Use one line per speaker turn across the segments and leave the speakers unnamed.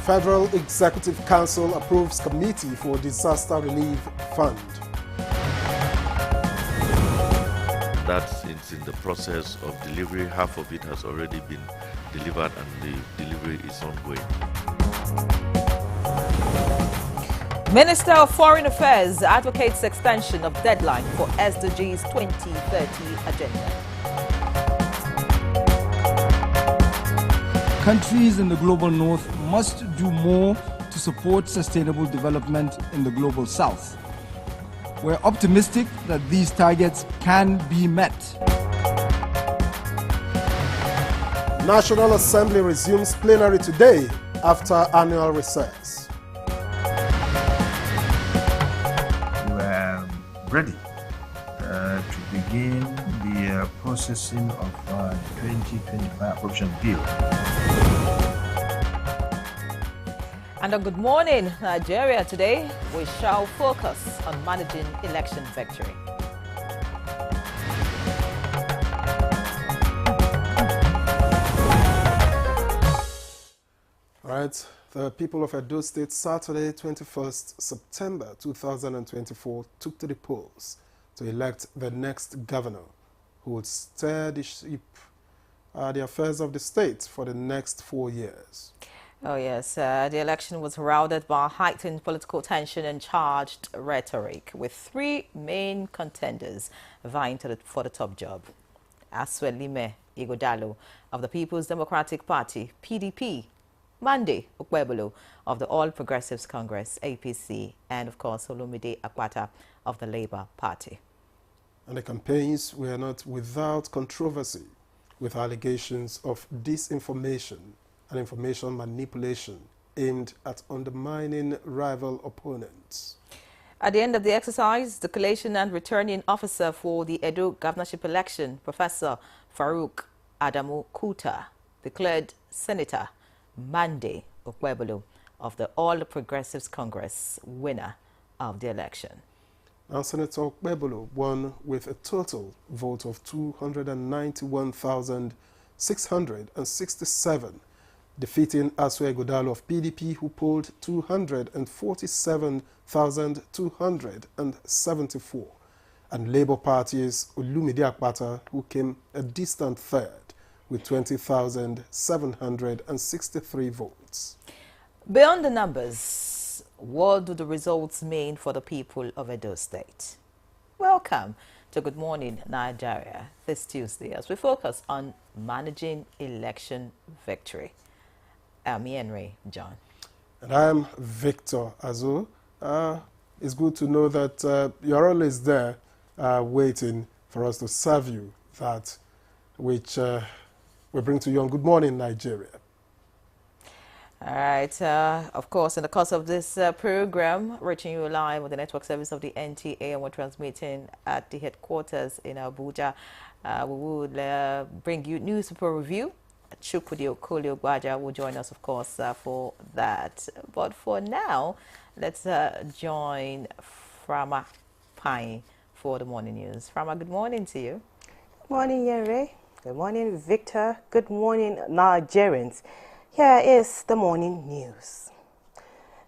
Federal Executive Council approves Committee for Disaster Relief Fund.
That is in the process of delivery. Half of it has already been delivered and the delivery is ongoing.
Minister of Foreign Affairs advocates extension of deadline for SDG's 2030 agenda.
Countries in the global north must do more to support sustainable development in the global south. We're optimistic that these targets can be met.
National Assembly resumes plenary today after annual recess.
We are ready to begin the processing of 2025 appropriation bill.
And a good morning, Nigeria. Today, we shall focus on managing election victory.
All right, the people of Edo State, Saturday, 21st September 2024, took to the polls to elect the next governor who would steer the ship, the affairs of the state for the next 4 years.
Oh yes, the election was heralded by heightened political tension and charged rhetoric, with three main contenders vying for the top job. Aswelime Ighodalo of the People's Democratic Party, PDP, Monday Okwebolo of the All Progressives Congress, APC, and of course Olumide Akpata of the Labour Party.
And the campaigns were not without controversy, with allegations of disinformation and information manipulation aimed at undermining rival opponents.
At the end of the exercise, the collation and returning officer for the Edo governorship election, Professor Farouk Adamu Kuta, declared Senator Monday Okwebolo of the All Progressives Congress winner of the election.
Now, Senator Okwebolo won with a total vote of 291,667, defeating Aswe Ighodalo of PDP, who polled 247,274, and Labour Party's Olumide Akpata, who came a distant third with 20,763 votes.
Beyond the numbers, what do the results mean for the people of Edo State? Welcome to Good Morning Nigeria this Tuesday as we focus on managing election victory. I'm Henry John.
And I'm Victor Azu. It's good to know that you're always there waiting for us to serve you that which we bring to you on Good Morning Nigeria.
All right. Of course, in the course of this program, reaching you live with the network service of the NTA, and we're transmitting at the headquarters in Abuja. We would bring you newspaper review. Chukwudi Okoli Ogbaja will join us, of course, for that. But for now, let's join Frama Pine for the morning news. Frama, good morning to you.
Good morning, Yenre. Good morning, Victor. Good morning, Nigerians. Here is the morning news.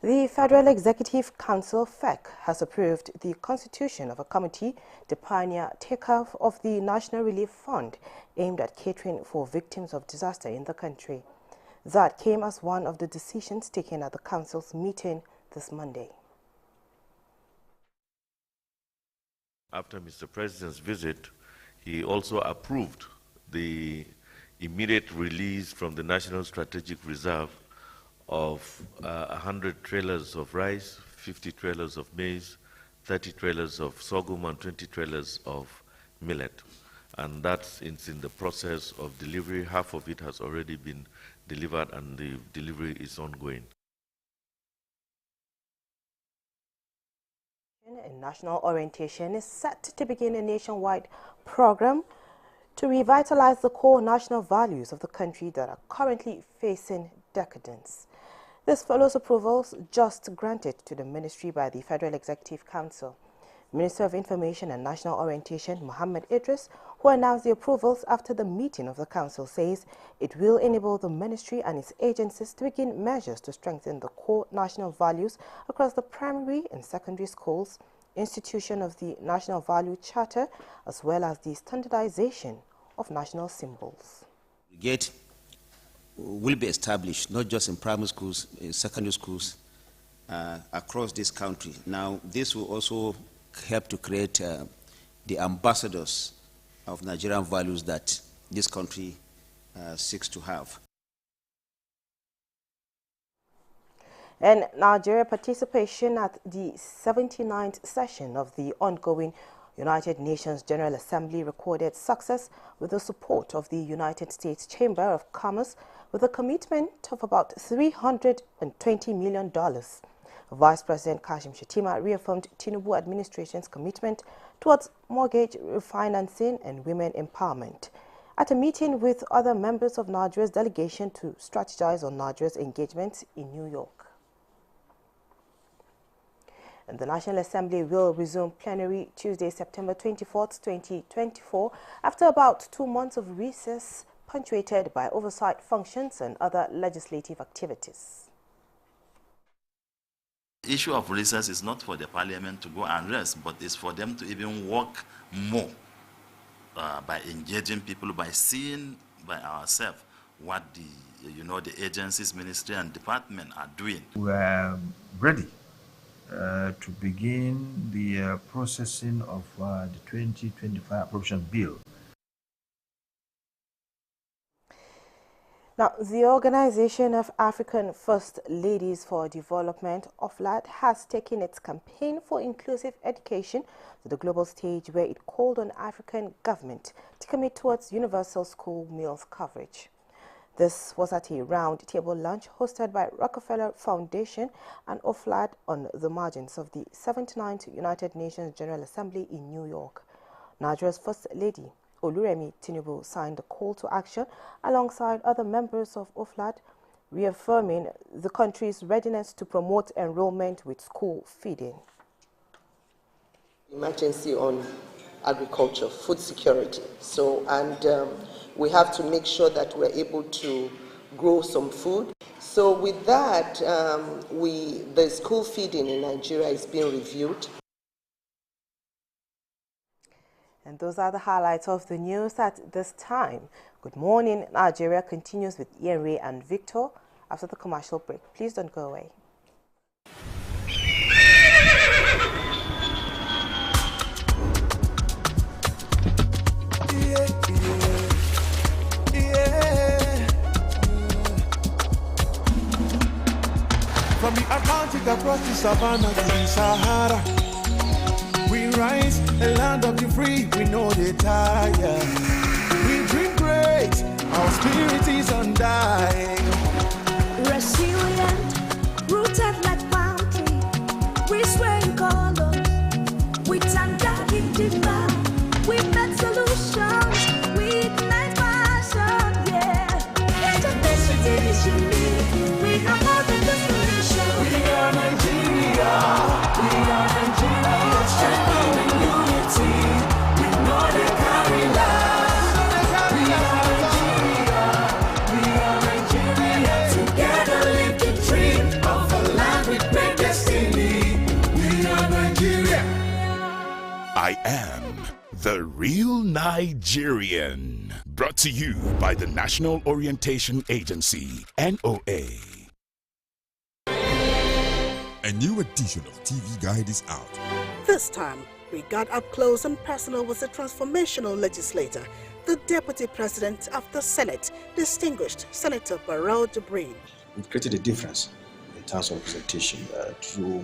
The Federal Executive Council, FEC, has approved the constitution of a committee to pioneer takeoff of the National Relief Fund aimed at catering for victims of disaster in the country. That came as one of the decisions taken at the Council's meeting this Monday.
After Mr. President's visit, he also approved the immediate release from the National Strategic Reserve of 100 trailers of rice, 50 trailers of maize, 30 trailers of sorghum, and 20 trailers of millet. And that's in the process of delivery. Half of it has already been delivered and the delivery is ongoing.
A national orientation is set to begin a nationwide program to revitalize the core national values of the country that are currently facing decadence. This follows approvals just granted to the ministry by the Federal Executive Council. Minister of Information and National Orientation, Mohammed Idris, who who announced the approvals after the meeting of the council, says it will enable the ministry and its agencies to begin measures to strengthen the core national values across the primary and secondary schools, institution of the National Value Charter, as well as the standardization of national symbols.
Brigade will be established not just in primary schools, in secondary schools across this country. Now, this will also help to create the ambassadors of Nigerian values that this country seeks to have.
And Nigeria participation at the 79th session of the ongoing United Nations General Assembly recorded success with the support of the United States Chamber of Commerce with a commitment of about $320 million. Vice President Kashim Shettima reaffirmed Tinubu administration's commitment towards mortgage refinancing and women empowerment at a meeting with other members of Nigeria's delegation to strategize on Nigeria's engagements in New York. And the National Assembly will resume plenary Tuesday, September 24th, 2024, after about 2 months of recess, punctuated by oversight functions and other legislative activities.
The issue of recess is not for the parliament to go and rest, but it's for them to even work more by engaging people, by seeing by ourselves what the agencies, ministry and department are doing.
We are ready to begin the processing of the 2025 appropriation bill.
Now, the Organization of African First Ladies for Development, OFLAD, has taken its campaign for inclusive education to the global stage, where it called on African government to commit towards universal school meals coverage. This was at a round-table lunch hosted by Rockefeller Foundation and OFLAD on the margins of the 79th United Nations General Assembly in New York. Nigeria's First Lady, Oluremi Tinubu, signed a call to action alongside other members of OFLAD, reaffirming the country's readiness to promote enrollment with school feeding.
Emergency on agriculture, food security. We have to make sure that we're able to grow some food. So with that, the school feeding in Nigeria is being reviewed.
And those are the highlights of the news at this time. Good morning. Nigeria continues with Yenre and Victor after the commercial break. Please don't go away.
From the Atlantic across the savannah to the Sahara, we rise, a land of the free, we know they tire. We dream great, our spirit is undying.
Resilient, rooted like mountain, we swear in color, we stand down in demand, we make solutions, we ignite passion, yeah. Education is unique, we have more than just solution. We are Nigeria, strengthening unity, we know they carry life. We are Nigeria, together live the dream of a land with great destiny. We are Nigeria.
I am the real Nigerian. Brought to you by the National Orientation Agency, NOA.
A new edition of TV Guide is out.
This time, we got up close and personal with the transformational legislator, the Deputy President of the Senate, distinguished Senator Barrow Jibrin.
We've created a difference in terms of representation through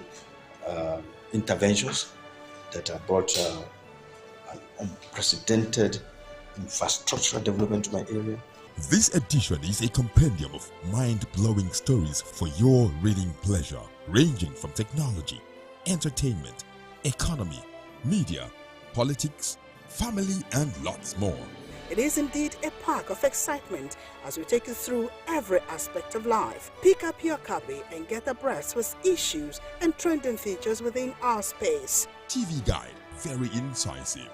interventions that have brought an unprecedented infrastructural development to my area.
This edition is a compendium of mind-blowing stories for your reading pleasure, ranging from technology, entertainment, economy, media, politics, family, and lots more.
It is indeed a park of excitement as we take you through every aspect of life. Pick up your copy and get abreast with issues and trending features within our space.
TV Guide, very incisive,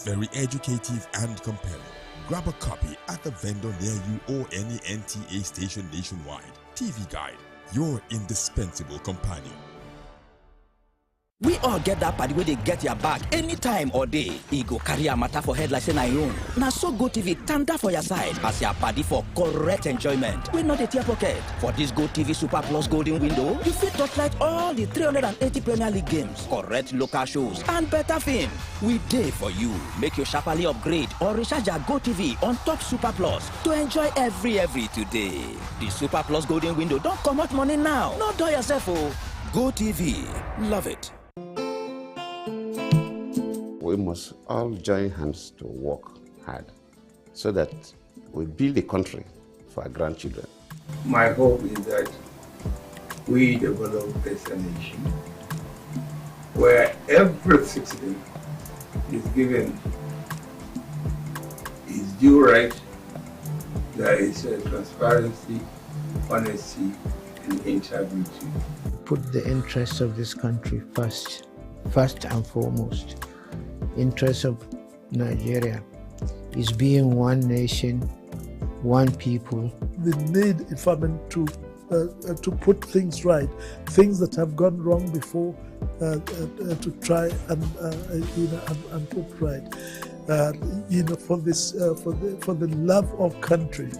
Very educative and compelling. Grab a copy at the vendor near you or any NTA station nationwide. TV Guide, your indispensable companion.
We all get that party where they get your back anytime or day. E go carry a matter for head like say na your own. Now so Go TV tanda for your side as your party for correct enjoyment. We not a tear pocket. For this Go TV Super Plus Golden Window, you fit touchlight all the 380 Premier League games, correct local shows, and better film. We day for you. Make your sharply upgrade or recharge your Go TV on top Super Plus to enjoy every today. The Super Plus Golden Window don't come out money now. Not do yourself, oh. Go TV. Love it.
We must all join hands to work hard so that we build a country for our grandchildren.
My hope is that we develop this a nation where every citizen is given his due right, there is transparency, honesty, and integrity.
Put the interests of this country first and foremost. Interest of Nigeria is being one nation, one people.
The need, if I mean, to put things right, things that have gone wrong before, to try and put right, for this, for the love of country.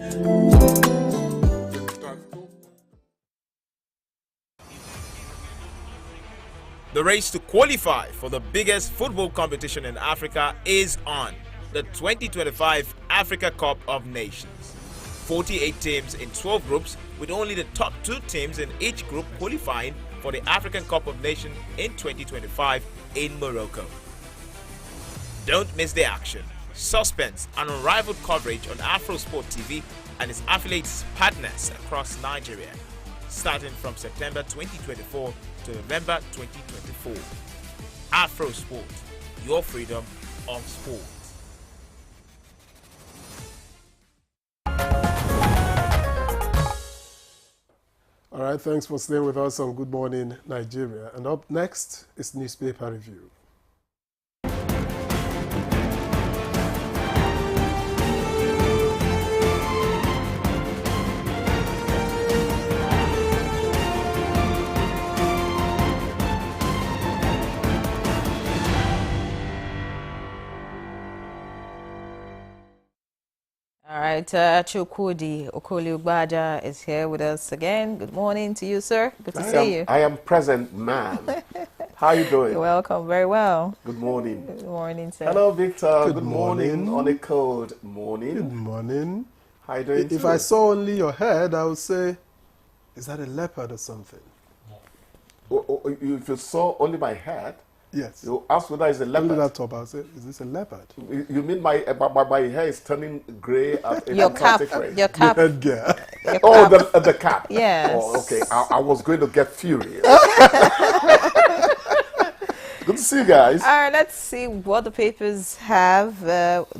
The race to qualify for the biggest football competition in Africa is on, the 2025 Africa Cup of Nations. 48 teams in 12 groups, with only the top 2 teams in each group qualifying for the African Cup of Nations in 2025 in Morocco. Don't miss the action, suspense and unrivaled coverage on AfroSport TV and its affiliates partners across Nigeria, starting from September 2024 to November 2024. Afro Sport, your freedom of sport.
All right, thanks for staying with us on Good Morning Nigeria. And up next is Newspaper Review.
All right, Chukwudi Okoli-Ugbaja is here with us again. Good morning to you, sir. Good to see you.
I am present, ma'am. How are you doing?
You're welcome. Very well.
Good morning.
Good morning, sir.
Hello, Victor.
Good
Good morning. On a cold morning.
Good morning.
How are you doing?
If I saw only your head, I would say, is that a leopard or something?
If you saw only my head,
yes.
You ask whether it's a leopard.
Only that top, I'll say, is this a leopard?
You mean my hair is turning grey at a
your cap, your cap.
Your headgear.
Oh, the cap.
Yes.
Oh, okay. I was going to get furious. Good to see you guys.
All right, let's see what the papers have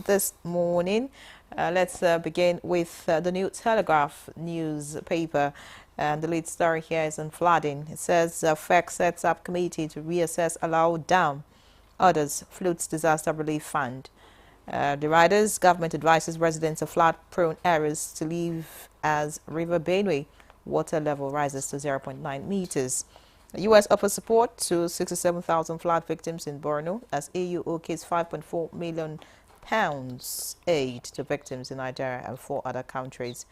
this morning. Let's begin with the New Telegraph newspaper. And the lead story here is on flooding. It says FEC sets up committee to reassess Allow Dam. Others, floods disaster relief fund. The riders, government advises residents of flood-prone areas to leave as River Benue water level rises to 0.9 meters. The U.S. offers support to 67,000 flood victims in Borno as AU okays £5.4 million aid to victims in Nigeria and 4 other countries.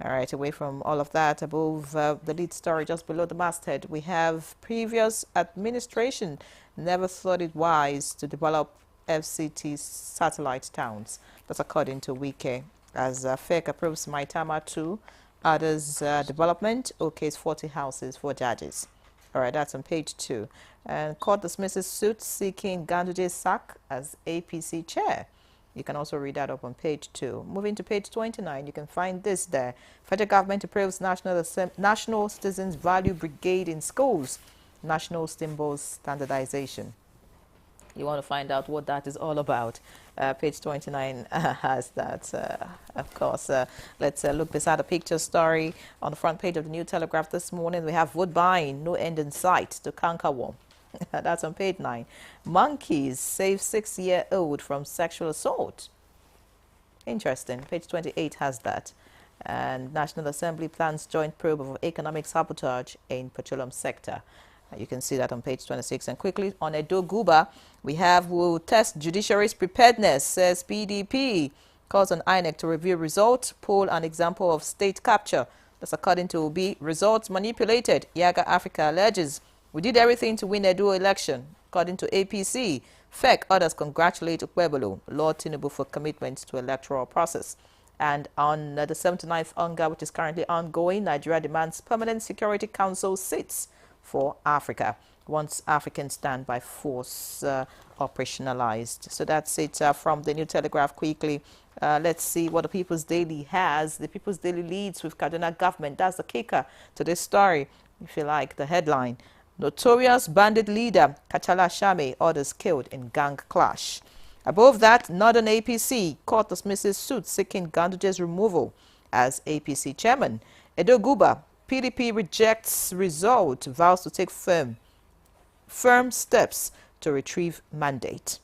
All right, away from all of that, above the lead story, just below the masthead, we have previous administration never thought it wise to develop FCT satellite towns. That's according to Wike. As FEC approves Maitama 2, others development okays 40 houses for judges. All right, that's on page 2. And court dismisses suit seeking Ganduje's sack as APC chair. You can also read that up on page 2. Moving to page 29, you can find this there. Federal government approves National Citizens Value Brigade in schools. National symbols standardization. You want to find out what that is all about. Page 29 has that, of course. Let's look beside the picture story. On the front page of the New Telegraph this morning, we have vote buying, no end in sight to conquer war. That's on page 9. Monkeys save 6-year-old from sexual assault. Interesting. Page 28 has that. And National Assembly plans joint probe of economic sabotage in petroleum sector. You can see that on page 26. And quickly on Edo Guba, we have will test judiciary's preparedness, says PDP. Calls on INEC to review results, poll an example of state capture. That's according to Obi. Results manipulated. Yaga Africa alleges we did everything to win Edo election. According to APC, FEC others congratulate Ukpebolo, Lord Tinubu for commitment to electoral process. And on the 79th UNGA, which is currently ongoing, Nigeria demands permanent Security Council seats for Africa once African standby force operationalized. So that's it from the New Telegraph quickly. Let's see what the People's Daily has. The People's Daily leads with Kaduna government. That's the kicker to this story, if you like the headline. Notorious bandit leader Kachala Shame orders killed in gang clash. Above that, Northern APC court dismisses suit seeking Ganduje's removal as APC chairman. Edo Guba, PDP rejects result, vows to take firm steps to retrieve mandate.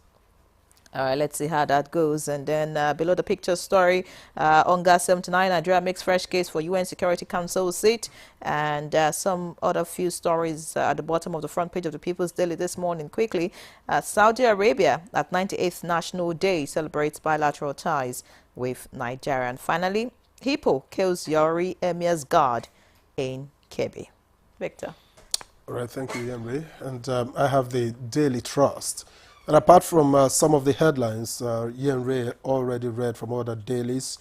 All right, let's see how that goes. And then below the picture story, ONGA 79, Nigeria makes fresh case for UN Security Council seat. And some other few stories at the bottom of the front page of the People's Daily this morning. Quickly, Saudi Arabia at 98th National Day celebrates bilateral ties with Nigeria. And finally, Hippo kills Yori Emir's guard in Kebbi. Victor.
All right, thank you, Yemre. And I have the Daily Trust. And apart from some of the headlines Yemre already read from other dailies,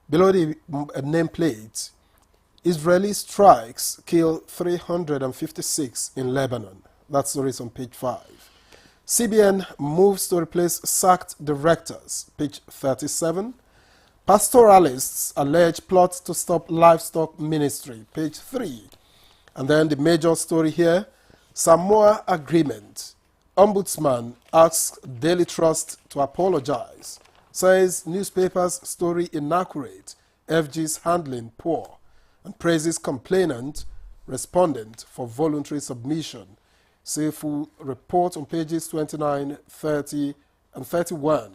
below the nameplate, Israeli strikes kill 356 in Lebanon. That story is on page 5. CBN moves to replace sacked directors, page 37. Pastoralists allege plot to stop livestock ministry, page 3. And then the major story here, Samoa agreement. Ombudsman asks Daily Trust to apologize. Says newspaper's story inaccurate. FG's handling poor. And praises complainant, respondent for voluntary submission. See full report on pages 29, 30, and 31.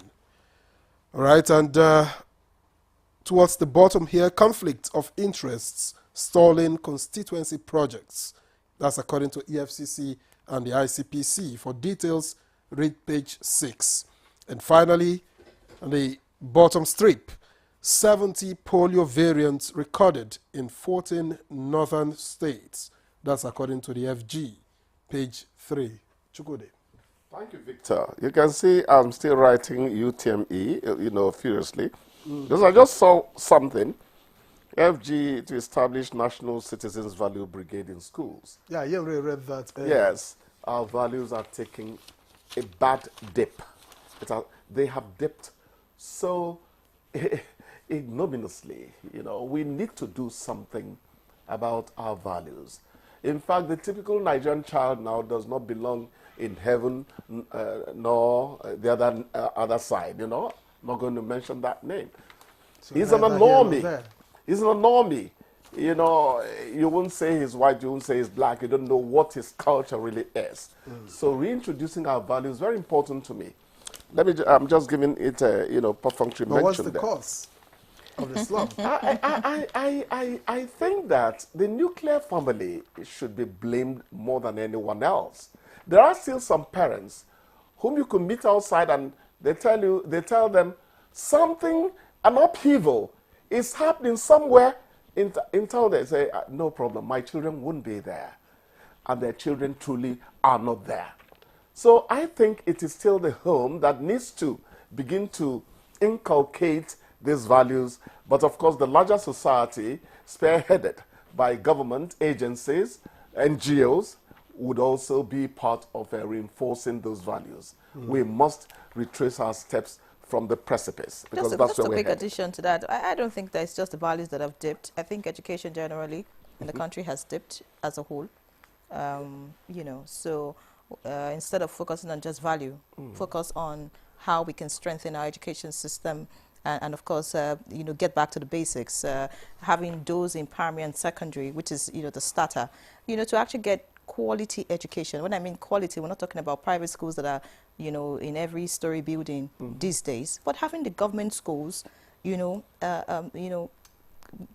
All right, and towards the bottom here, conflict of interests stalling constituency projects. That's according to EFCC and the ICPC. For details, read page 6. And finally, on the bottom strip, 70 polio variants recorded in 14 northern states. That's according to the FG, page 3. Chukwude.
Thank you, Victor. You can see I'm still writing UTME, furiously. Because I just saw something. FG to establish National Citizens Value Brigade in schools.
Yeah, you already read that.
Yes, our values are taking a bad dip. They have dipped so ignominiously. We need to do something about our values. In fact, the typical Nigerian child now does not belong in heaven nor the other side. I'm not going to mention that name. So he's an anomie. He's an anomie. You won't say he's white, you won't say he's black. You don't know what his culture really is. So reintroducing our values is very important to me. I'm just giving it a perfunctory mention.
What's the cause of the slump?
I think that the nuclear family should be blamed more than anyone else. There are still some parents whom you could meet outside and they tell them something, an upheaval is happening somewhere in town. They say, no problem, my children won't be there. And their children truly are not there. So I think it is still the home that needs to begin to inculcate these values. But of course, the larger society, spearheaded by government agencies, NGOs, would also be part of reinforcing those values. We must retrace our steps from the precipice, because that's where we're headed.
Just a big addition to that, I don't think that it's just the values that have dipped. I think education generally in the country has dipped as a whole. So instead of focusing on just value, focus on how we can strengthen our education system and of course, get back to the basics, having those in primary and secondary, which is, the starter, to actually get quality education. When I mean quality, we're not talking about private schools that are, you know, in every story building these days, but having the government schools, you know,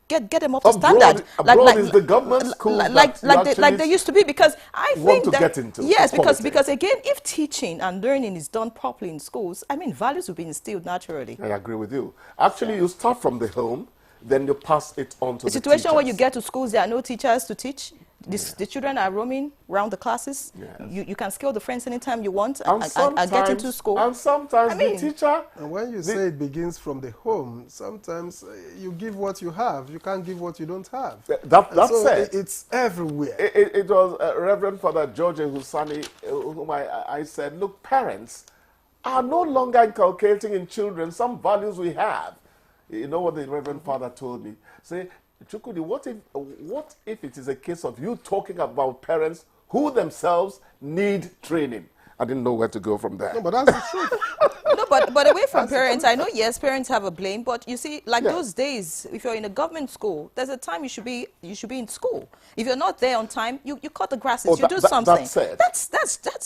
get them up to standard.
Abroad is the government school
like they used to be, because I think that
get into
yes,
quality.
because again, if teaching and learning is done properly in schools, I mean, values will be instilled naturally.
I agree with you. Actually, you start from the home, then you pass it on to the
situation
teachers.
where you get to schools, there are no teachers to teach. The children are roaming around the classes.
Yes.
You can scale the friends anytime you want
and
get into school.
And sometimes
I mean,
the teacher...
And when you say it begins from the home, sometimes you give what you have. You can't give what you don't have.
That's
so
it.
It's everywhere.
It was Reverend Father George Husani whom I said, look, parents are no longer inculcating in children some values we have. You know what the Reverend Father told me? Say, Chukudi, what if it is a case of you talking about parents who themselves need training? I didn't know where to go from there.
No, but that's the truth.
No, but away from parents, I know, yes, parents have a blame, but you see, like those days, if you're in a government school, there's a time you should be in school. If you're not there on time, you cut the grasses, you do something.
That's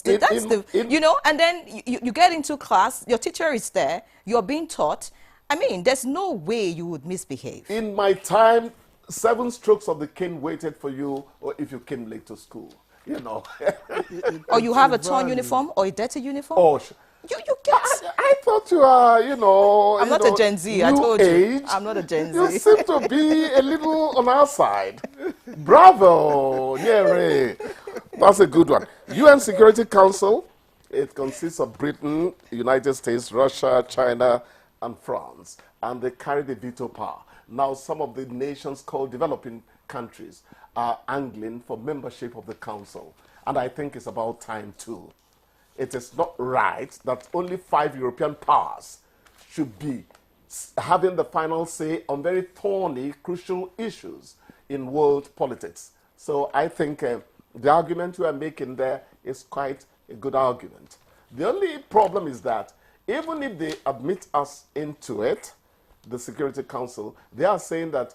it.
You know, and then you get into class, your teacher is there, you're being taught. I mean, there's no way you would misbehave.
In my time, 7 strokes of the cane waited for you, or if you came late to school, you know.
Or you have a torn uniform or a dirty uniform.
Oh,
you get.
I thought you are, you know.
I'm not a Gen Z. I told you. I'm not a Gen Z.
You seem to be a little on our side. Bravo, Ray. That's a good one. UN Security Council. It consists of Britain, United States, Russia, China, and France, and they carry the veto power. Now, some of the nations called developing countries are angling for membership of the council, and I think it's about time too. It is not right that only 5 European powers should be having the final say on very thorny, crucial issues in world politics. So I think the argument you are making there is quite a good argument. The only problem is that even if they admit us into it, the Security Council, they are saying that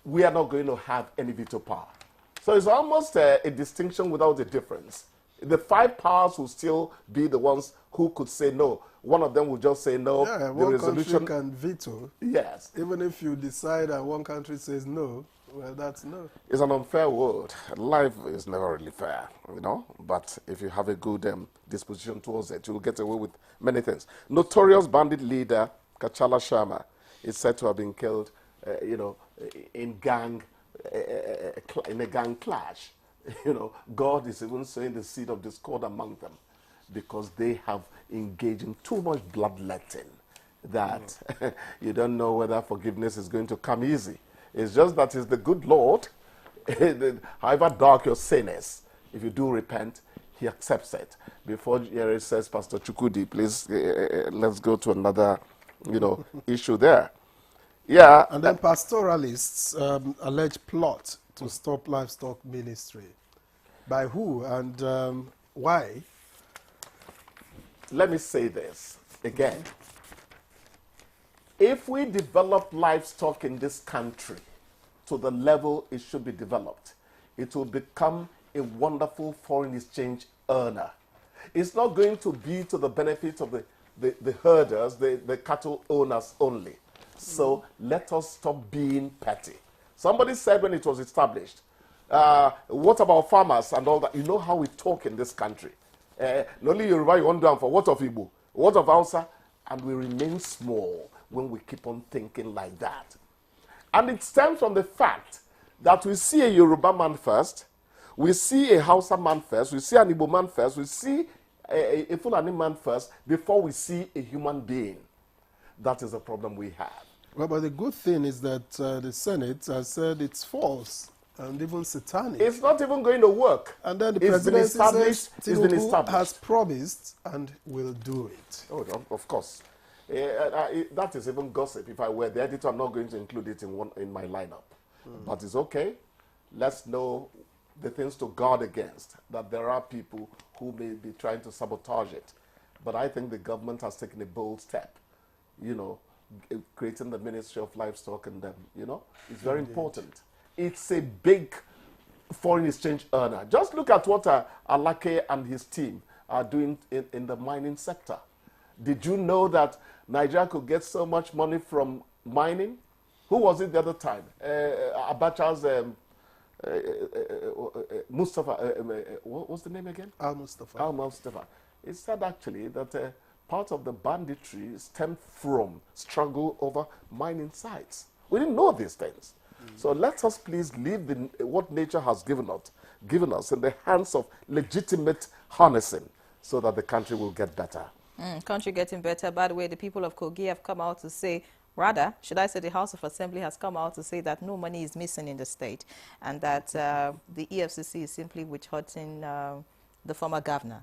we are not going to have any veto power. So it's almost a distinction without a difference. The 5 powers will still be the ones who could say no. One of them will just say no.
Yeah,
the
one
resolution
country can veto.
Yes.
Even if you decide and one country says no, well, that's no.
It's an unfair world. Life is never really fair, you know. But if you have a good disposition towards it, you'll get away with many things. Notorious bandit leader Kachala Sharma is said to have been killed, you know, in a gang clash. You know, God is even sowing the seed of discord among them because they have engaged in too much bloodletting that you don't know whether forgiveness is going to come easy. It's just that it's the good Lord, however dark your sin is, if you do repent, he accepts it. Before Jerry says, Pastor Chukudi, please, let's go to another, you know, issue there. Yeah.
And then pastoralists allege plot to stop livestock ministry. By who and why?
Let me say this again. If we develop livestock in this country to the level it should be developed, it will become a wonderful foreign exchange earner. It's not going to be to the benefit of the herders, the cattle owners only. So let us stop being petty. Somebody said when it was established, what about farmers and all that? You know how we talk in this country. Not only Yoruba, you want down for what of Igbo, what of Hausa, and we remain small when we keep on thinking like that. And it stems from the fact that we see a Yoruba man first, we see a Hausa man first, we see an Igbo man first, we see a Fulani man first before we see a human being. That is a problem we have.
Well, but the good thing is that the Senate has said it's false and even satanic.
It's not even going to work.
And then the
It's been
president
established.
says
It's been
Tinubu
established.
has promised and will do it.
Oh, of course. That is even gossip. If I were the editor, I'm not going to include it in my lineup. But it's okay. Let's know the things to guard against, that there are people who may be trying to sabotage it. But I think the government has taken a bold step, you know, creating the Ministry of Livestock and them, you know. It's very important. It's a big foreign exchange earner. Just look at what Alake and his team are doing in the mining sector. Did you know that Nigeria could get so much money from mining? Who was it the other time? Abacha's Mustafa, what was the name again?
Al-Mustafa.
Al-Mustafa. It said actually that part of the banditry stemmed from struggle over mining sites. We didn't know these things. So let us please leave what nature has given us in the hands of legitimate harnessing so that the country will get better.
Country getting better. By the way, the people of Kogi have come out to say, rather, should I say the House of Assembly has come out to say that no money is missing in the state and that the EFCC is simply witch-hunting the former governor.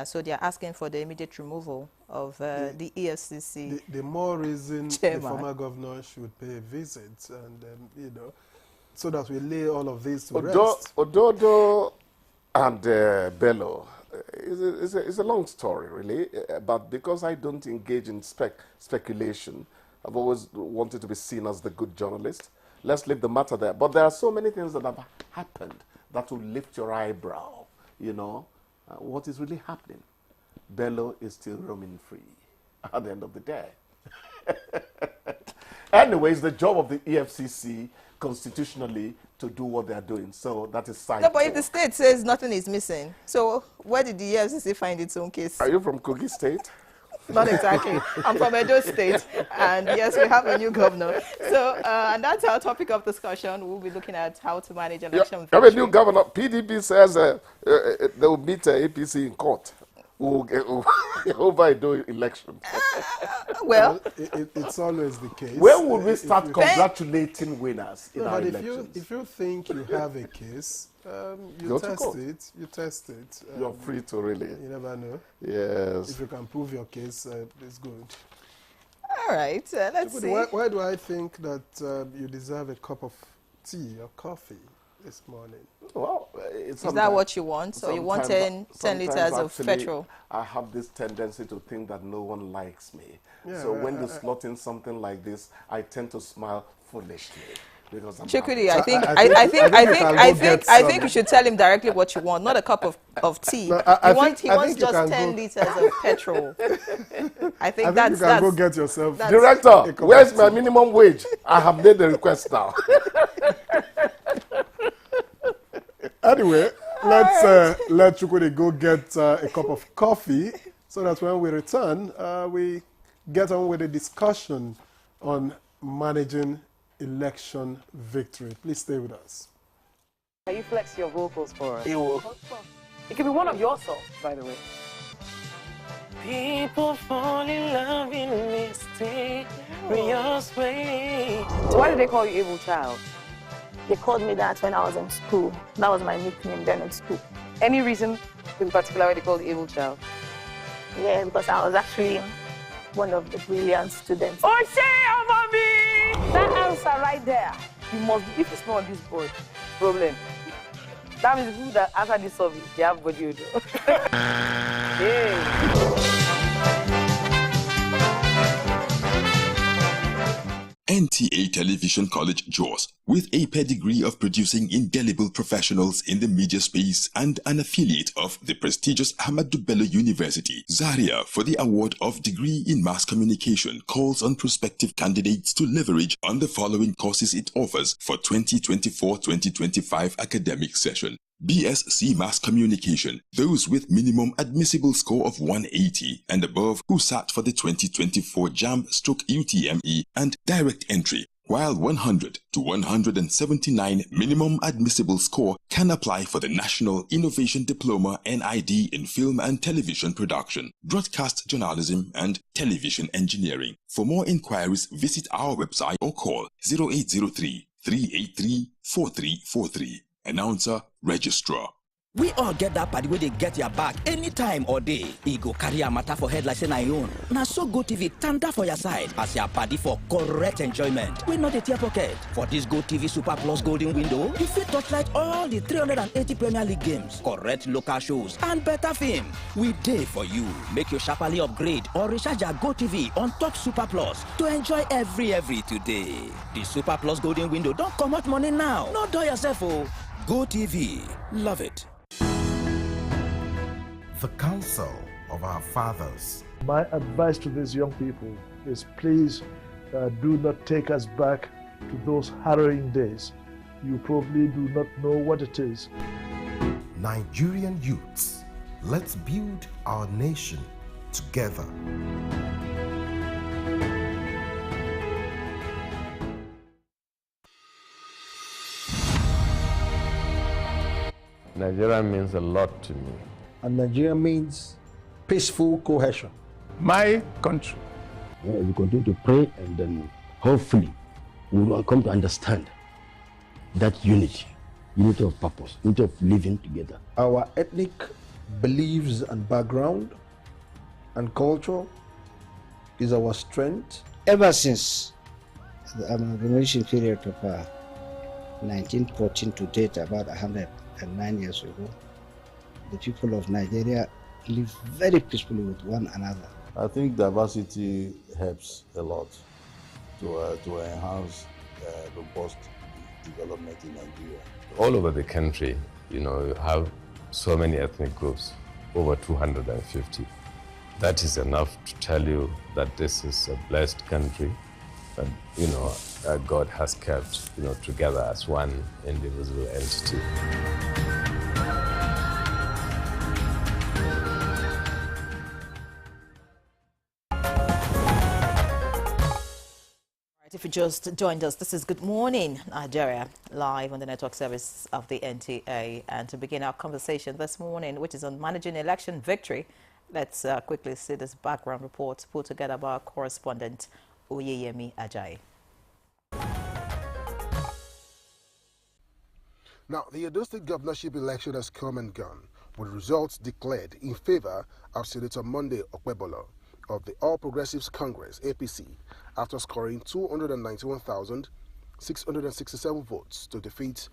So they are asking for the immediate removal of the EFCC.
The more reason
chairman.
The former governor should pay a visit and, you know, so that we lay all of this to rest.
Ododo and Bello, it's a long story, really, but because I don't engage in speculation, I've always wanted to be seen as the good journalist. Let's leave the matter there. But there are so many things that have happened that will lift your eyebrow, you know. What is really happening? Bello is still roaming free at the end of the day. Anyway, it's the job of the EFCC constitutionally to do what they are doing. So that is side.
No, but if the state says nothing is missing, so where did the EFCC find its own case?
Are you from Kogi State?
Not exactly. I'm from Edo State, and yes, we have a new governor. So, and that's our topic of discussion. We'll be looking at how to manage election.
I have a new governor. PDP says they will meet APC in court over a do election.
Well,
it's always the case.
When would we start congratulating winners in our elections?
If you think you have a case, you test it.
You're free to really.
You never know.
Yes.
If you can prove your case, it's good.
All right, let's see.
Why do I think that you deserve a cup of tea or coffee this morning?
Well,
is that what you want? So you want 10 liters of petrol?
I have this tendency to think that no one likes me.
Yeah,
so when you slot in something like this, I tend to smile foolishly.
Chukudi, I think you should tell him directly what you want, not a cup of tea. No, he wants just 10 liters of petrol. I think that's
you can go get yourself.
Director, where's my minimum wage? I have made the request now.
Anyway, let's let Chukudi go get a cup of coffee so that when we return, we get on with the discussion on managing election victory. Please stay with us.
Can you flex your vocals for us?
It will.
It can be one of your songs, by the way.
People fall in love in mysterious ways.
So why did they call you Able Child?
They called me that when I was in school. That was my nickname then in school.
Any reason in particular why they called you Able Child?
Yeah, because I was actually one of the brilliant students.
Oh, say over me! That answer right there. You must be, if it's not on this board, problem. That means the people that answer this survey, they have body odor. Hey.
NTA Television College Jos, with a pedigree of producing indelible professionals in the media space and an affiliate of the prestigious Ahmadu Bello University, Zaria, for the award of degree in mass communication, calls on prospective candidates to leverage on the following courses it offers for 2024-2025 academic session. BSc Mass Communication, those with minimum admissible score of 180 and above who sat for the 2024 JAM/UTME and direct entry, while 100 to 179 minimum admissible score can apply for the National Innovation Diploma NID in Film and Television Production, Broadcast Journalism and Television Engineering. For more inquiries, visit our website or call 0803-383-4343. Announcer, Registrar.
We all get that party where they get your back anytime or day. E go carry a matter for head like say na your own. Now so Go TV tanda for your side as your party for correct enjoyment. We not a tear pocket. For this Go TV Super Plus Golden Window, you fit touchlight all the 380 Premier League games, correct local shows, and better film. We day for you. Make your sharply upgrade or recharge your Go TV on top Super Plus to enjoy every today. The Super Plus Golden Window don't come out money now. No do yourself, oh. GoTV. Love it.
The counsel of our fathers.
My advice to these young people is please do not take us back to those harrowing days. You probably do not know what it is.
Nigerian youths, let's build our nation together.
Nigeria means a lot to me.
And Nigeria means peaceful cohesion.
My country.
We continue to pray, and then hopefully we will come to understand that unity of purpose, unity of living together.
Our ethnic beliefs and background and culture is our strength.
Ever since the amalgamation period of 1914 to date, about 109 years ago, the people of Nigeria live very peacefully with one another.
I think diversity helps a lot to enhance robust development in Nigeria.
All over the country, you have so many ethnic groups, over 250. That is enough to tell you that this is a blessed country, and God has kept, together as one indivisible entity.
If you just joined us, this is Good Morning Nigeria, live on the network service of the NTA. And to begin our conversation this morning, which is on managing election victory, let's quickly see this background report put together by our correspondent, Oyeyemi Ajayi.
Now, the Edo State governorship election has come and gone, with results declared in favor of Senator Monday Okpebolo of the All Progressives Congress, APC, after scoring 291,667 votes to defeat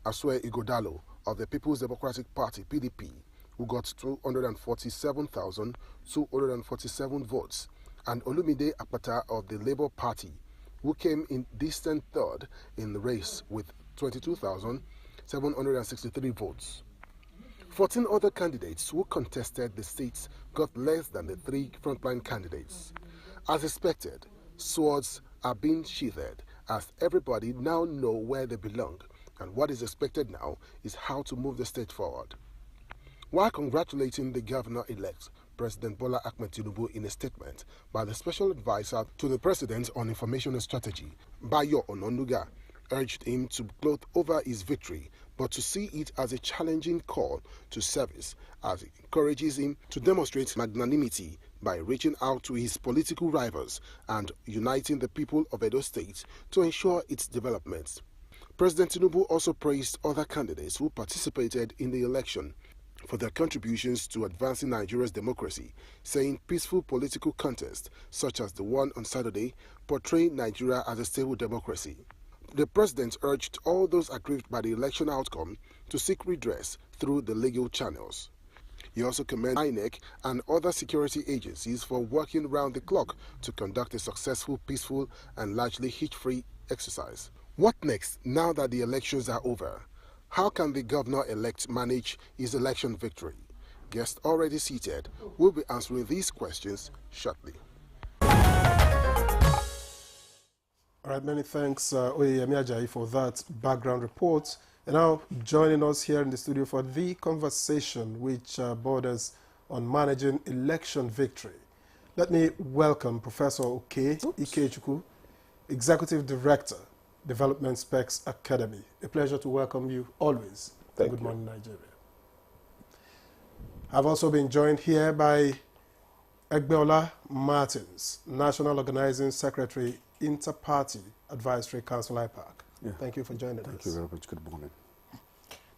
Asue Igodalo of the People's Democratic Party, PDP, who got 247,247 votes, and Olumide Apata of the Labour Party, who came in distant third in the race with 22,763 votes. 14 other candidates who contested the seats got less than the 3 frontline candidates. As expected, swords are being sheathed as everybody now know where they belong, and what is expected now is how to move the state forward. While congratulating the governor-elect, President Bola Ahmed Tinubu, in a statement by the special advisor to the president on information and strategy, Bayo Ononuga, urged him to gloat over his victory, but to see it as a challenging call to service, as it encourages him to demonstrate magnanimity by reaching out to his political rivals and uniting the people of Edo State to ensure its development. President Tinubu also praised other candidates who participated in the election for their contributions to advancing Nigeria's democracy, saying peaceful political contests, such as the one on Saturday, portray Nigeria as a stable democracy. The president urged all those aggrieved by the election outcome to seek redress through the legal channels. He also commended INEC and other security agencies for working round the clock to conduct a successful, peaceful, and largely hitch-free exercise. What next, now that the elections are over? How can the governor-elect manage his election victory? Guests already seated will be answering these questions shortly. All right, many thanks, Oyeyemi Ajayi, for that background report. And now joining us here in the studio for the conversation which borders on managing election victory. Let me welcome Professor Oke Ikechukwu, Executive Director, Development Specs Academy. A pleasure to welcome you always.
Thank
Good
you.
morning, Nigeria. I've also been joined here by Egbeola Martins, National Organizing Secretary, Inter-Party Advisory Council, IPAC.
Yeah.
Thank you for joining us.
Thank you very much. Good morning.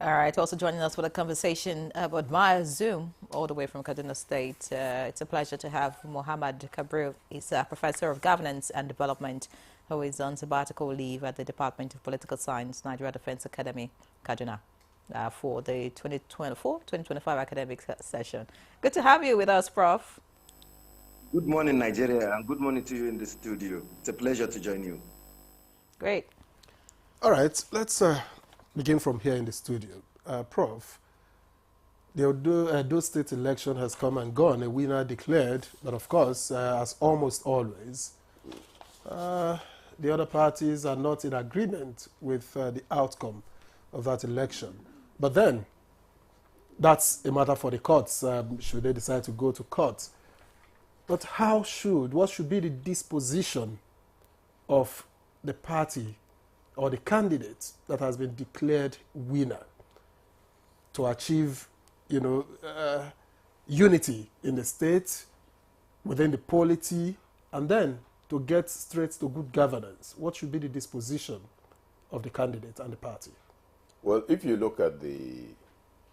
All right, also joining us for the conversation about via Zoom, all the way from Kaduna State. It's a pleasure to have Mohammed Kabril. He's a Professor of Governance and Development who is on sabbatical leave at the Department of Political Science, Nigeria Defense Academy, Kaduna, for the 2024-2025 academic session. Good to have you with us, Prof.
Good morning, Nigeria, and good morning to you in the studio. It's a pleasure to join you.
Great.
All right, let's begin from here in the studio. Prof, the Edo State election has come and gone, a winner declared, but of course, as almost always, the other parties are not in agreement with the outcome of that election. But then, that's a matter for the courts, should they decide to go to court. But what should be the disposition of the party or the candidate that has been declared winner to achieve, unity in the state, within the polity, and then to get straight to good governance? What should be the disposition of the candidate and the party?
Well, if you look at the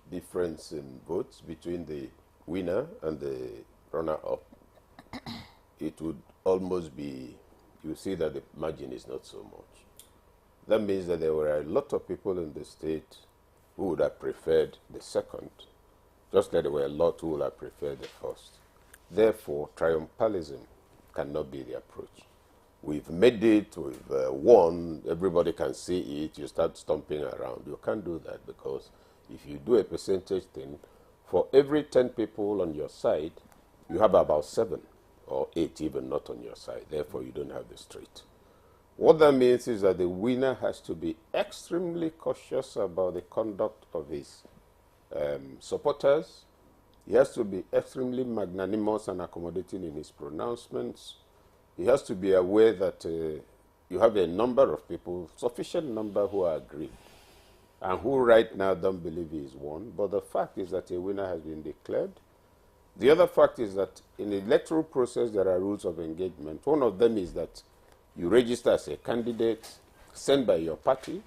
difference in votes between the winner and the runner-up, it would almost be, you see that the margin is not so much. That means that there were a lot of people in the state who would have preferred the second, just like there were a lot who would have preferred the first. Therefore, triumphalism cannot be the approach. We've made it, we've won, everybody can see it, you start stomping around. You can't do that, because if you do a percentage thing, for every 10 people on your side, you have about 7 or 8 even not on your side. Therefore, you don't have the straight. What that means is that the winner has to be extremely cautious about the conduct of his supporters. He has to be extremely magnanimous and accommodating in his pronouncements. He has to be aware that you have a number of people, sufficient number, who are aggrieved and who right now don't believe he is won. But the fact is that a winner has been declared. The other fact is that in the electoral process, there are rules of engagement. One of them is that you register as a candidate sent by your party.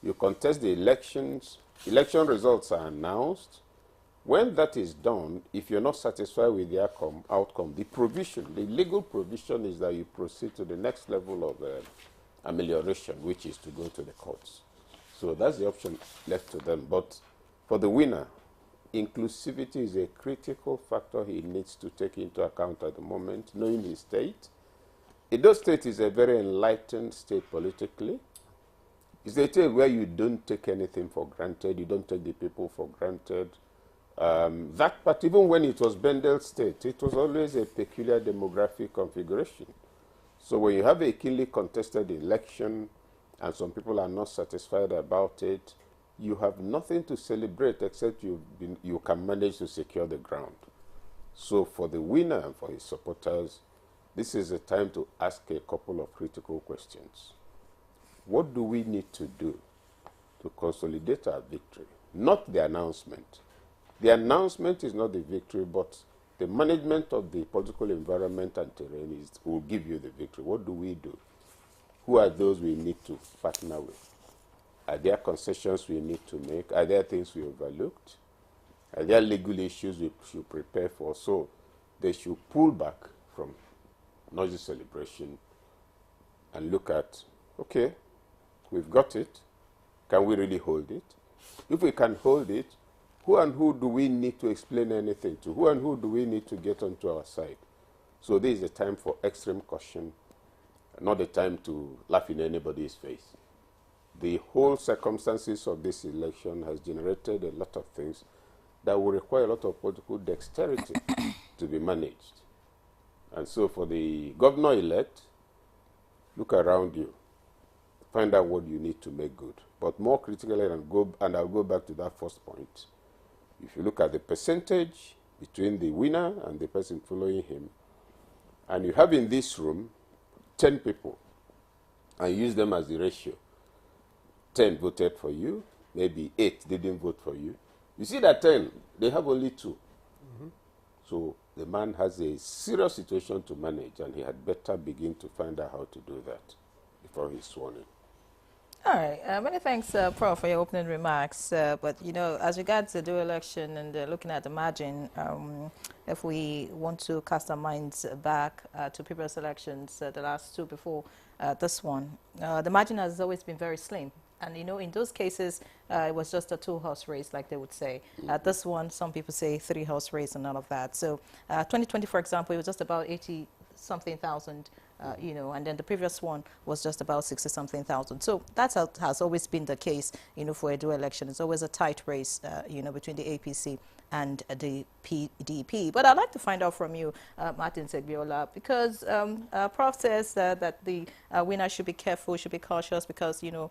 You contest the elections. Election results are announced. When that is done, if you're not satisfied with the outcome, the legal provision is that you proceed to the next level of amelioration, which is to go to the courts. So that's the option left to them. But for the winner, inclusivity is a critical factor he needs to take into account at the moment, knowing his state. Edo State is a very enlightened state politically. It's a state where you don't take anything for granted, you don't take the people for granted. That part, even when it was Bendel State, it was always a peculiar demographic configuration. So when you have a keenly contested election and some people are not satisfied about it, you have nothing to celebrate except you can manage to secure the ground. So for the winner and for his supporters, this is a time to ask a couple of critical questions. What do we need to do to consolidate our victory? Not the announcement. The announcement is not the victory, but the management of the political environment and terrain will give you the victory. What do we do? Who are those we need to partner with? Are there concessions we need to make? Are there things we overlooked? Are there legal issues we should prepare for? So they should pull back from noisy celebration and look at, okay, we've got it. Can we really hold it? If we can hold it, who and who do we need to explain anything to? Who and who do we need to get onto our side? So this is a time for extreme caution, not a time to laugh in anybody's face. The whole circumstances of this election has generated a lot of things that will require a lot of political dexterity to be managed. And so for the governor-elect, look around you, find out what you need to make good. But more critically, and I'll go back to that first point, if you look at the percentage between the winner and the person following him, and you have in this room 10 people, and use them as the ratio, 10 voted for you, maybe 8 didn't vote for you. You see that 10, they have only 2. So the man has a serious situation to manage, and he had better begin to find out how to do that before he's sworn in.
All right. Many thanks, Prof, for your opening remarks. But, as regards the dual election and looking at the margin, if we want to cast our minds back to previous elections, the last 2 before this one, the margin has always been very slim. And, in those cases, it was just a 2-horse race, like they would say. This one, some people say 3-horse race and all of that. So 2020, for example, it was just about 80-something thousand you know, and then the previous one was just about 60-something thousand. So that has always been the case, you know, for Edo election. It's always a tight race, you know, between the APC and the PDP. But I'd like to find out from you, Martin Segbiola, because Prof says that the winner should be careful, should be cautious, because, you know,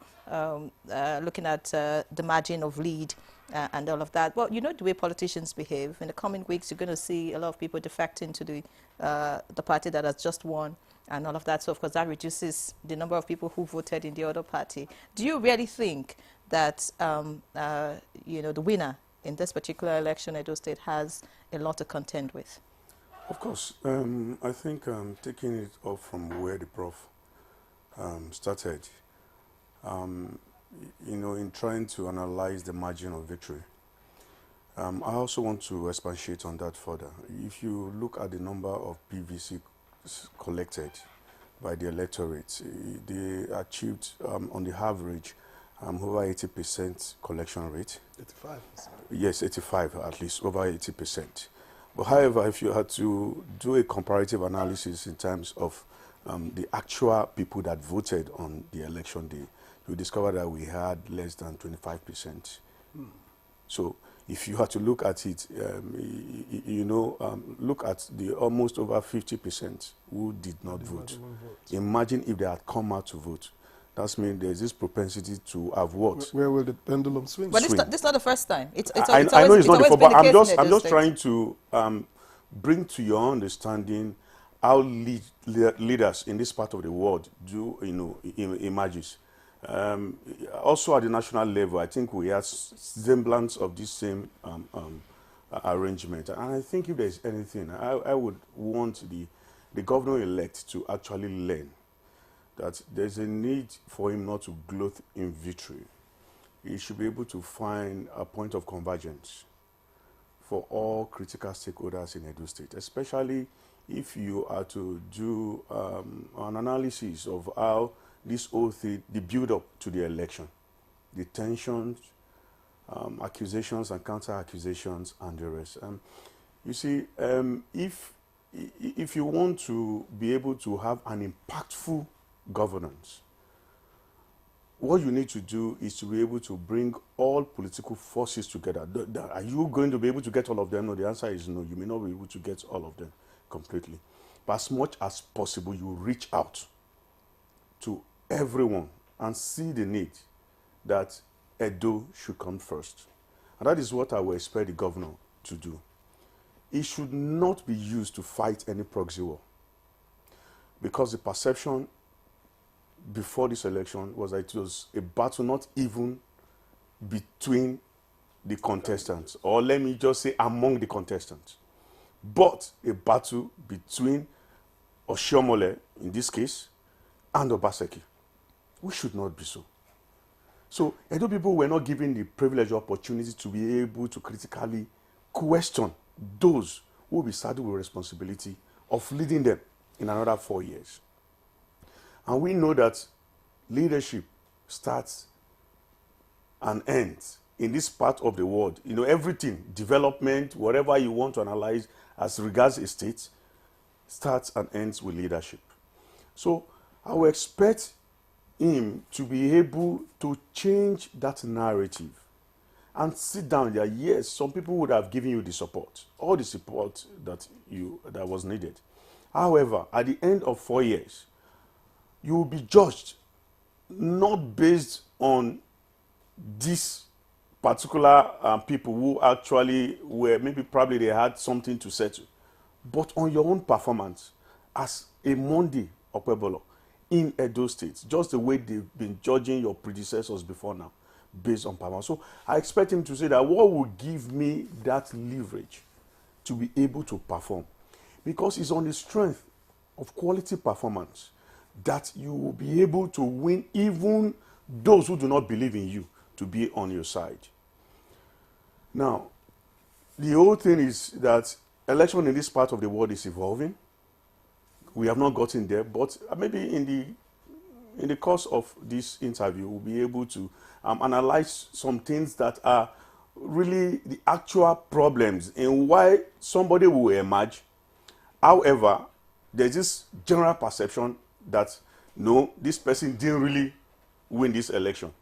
looking at the margin of lead and all of that. Well, you know the way politicians behave. In the coming weeks, you're going to see a lot of people defecting to the party that has just won and all of that. So, of course, that reduces the number of people who voted in the other party. Do you really think that, you know, the winner in this particular election, Edo State, has a lot to contend with?
Of course. I think taking it off from where the Prof started, you know, in trying to analyze the margin of victory, I also want to expatiate on that further. If you look at the number of PVC collected by the electorate, they achieved, on the average, over 80% collection rate.
85%.
Yes, 85 at least, over 80%. But however, if you had to do a comparative analysis in terms of the actual people that voted on the election day, you discover that we had less than 25%. So if you had to look at it, you know, look at the almost over 50% who did not vote. Imagine if they had come out to vote. That means there's this propensity to have what?
Where will the pendulum swing?
But this is not the first time.
I know it's not the first, but I'm just trying to bring to your understanding how leaders in this part of the world do, you know, emerges. Also at the national level, I think we have semblance of this same arrangement. And I think if there's anything, I would want the governor-elect to actually learn that there's a need for him not to gloat in victory. He should be able to find a point of convergence for all critical stakeholders in Edo State, especially if you are to do an analysis of how this whole thing, the build-up to the election, the tensions, accusations and counter-accusations, and the rest. You see, if you want to be able to have an impactful governance, what you need to do is to be able to bring all political forces together. Are you going to be able to get all of them? No, the answer is no. You may not be able to get all of them completely. But as much as possible, you reach out to everyone and see the need that Edo should come first. And that is what I will expect the governor to do. It should not be used to fight any proxy war, because the perception before this election was that it was a battle not even between the contestants, or let me just say among the contestants, but a battle between Oshiomhole, in this case, and Obaseki. We should not be so. So Edo people were not given the privileged opportunity to be able to critically question those who will be saddled with responsibility of leading them in another 4 years. And we know that leadership starts and ends in this part of the world. You know, everything, development, whatever you want to analyze as regards a state, starts and ends with leadership. So I will expect him to be able to change that narrative and sit down there. Yes, some people would have given you the support, all the support that was needed. However, at the end of 4 years, you will be judged not based on these particular people who actually were, maybe probably they had something to settle, but on your own performance as a Monday Okpebolo in Edo State, just the way they've been judging your predecessors before now, based on performance. So I expect him to say that what will give me that leverage to be able to perform, because it's on the strength of quality performance that you will be able to win even those who do not believe in you to be on your side. Now, the whole thing is that election in this part of the world is evolving. We have not gotten there, but maybe in the course of this interview, we'll be able to analyze some things that are really the actual problems and why somebody will emerge. However, there's this general perception that, no, this person didn't really win this election.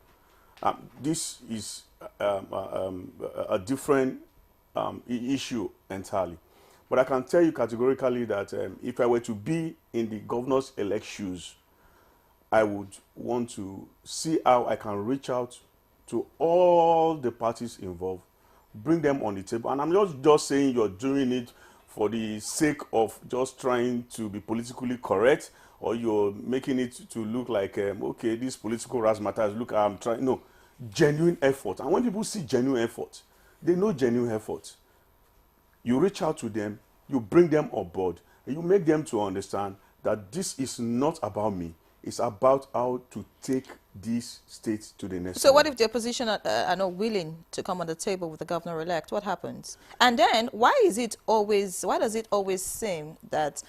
This is a different issue entirely. But I can tell you categorically that if I were to be in the governor's elect shoes, I would want to see how I can reach out to all the parties involved, bring them on the table. And I'm not just saying you're doing it for the sake of just trying to be politically correct, or you're making it to look like, okay, this political razzmatazz, look, I'm trying. No, genuine effort. And when people see genuine effort, they know genuine effort. You reach out to them, you bring them on board, and you make them to understand that this is not about me. It's about how to take these states to the next
So
level.
what if the opposition are not willing to come on the table with the governor-elect? What happens? And then why does it always seem that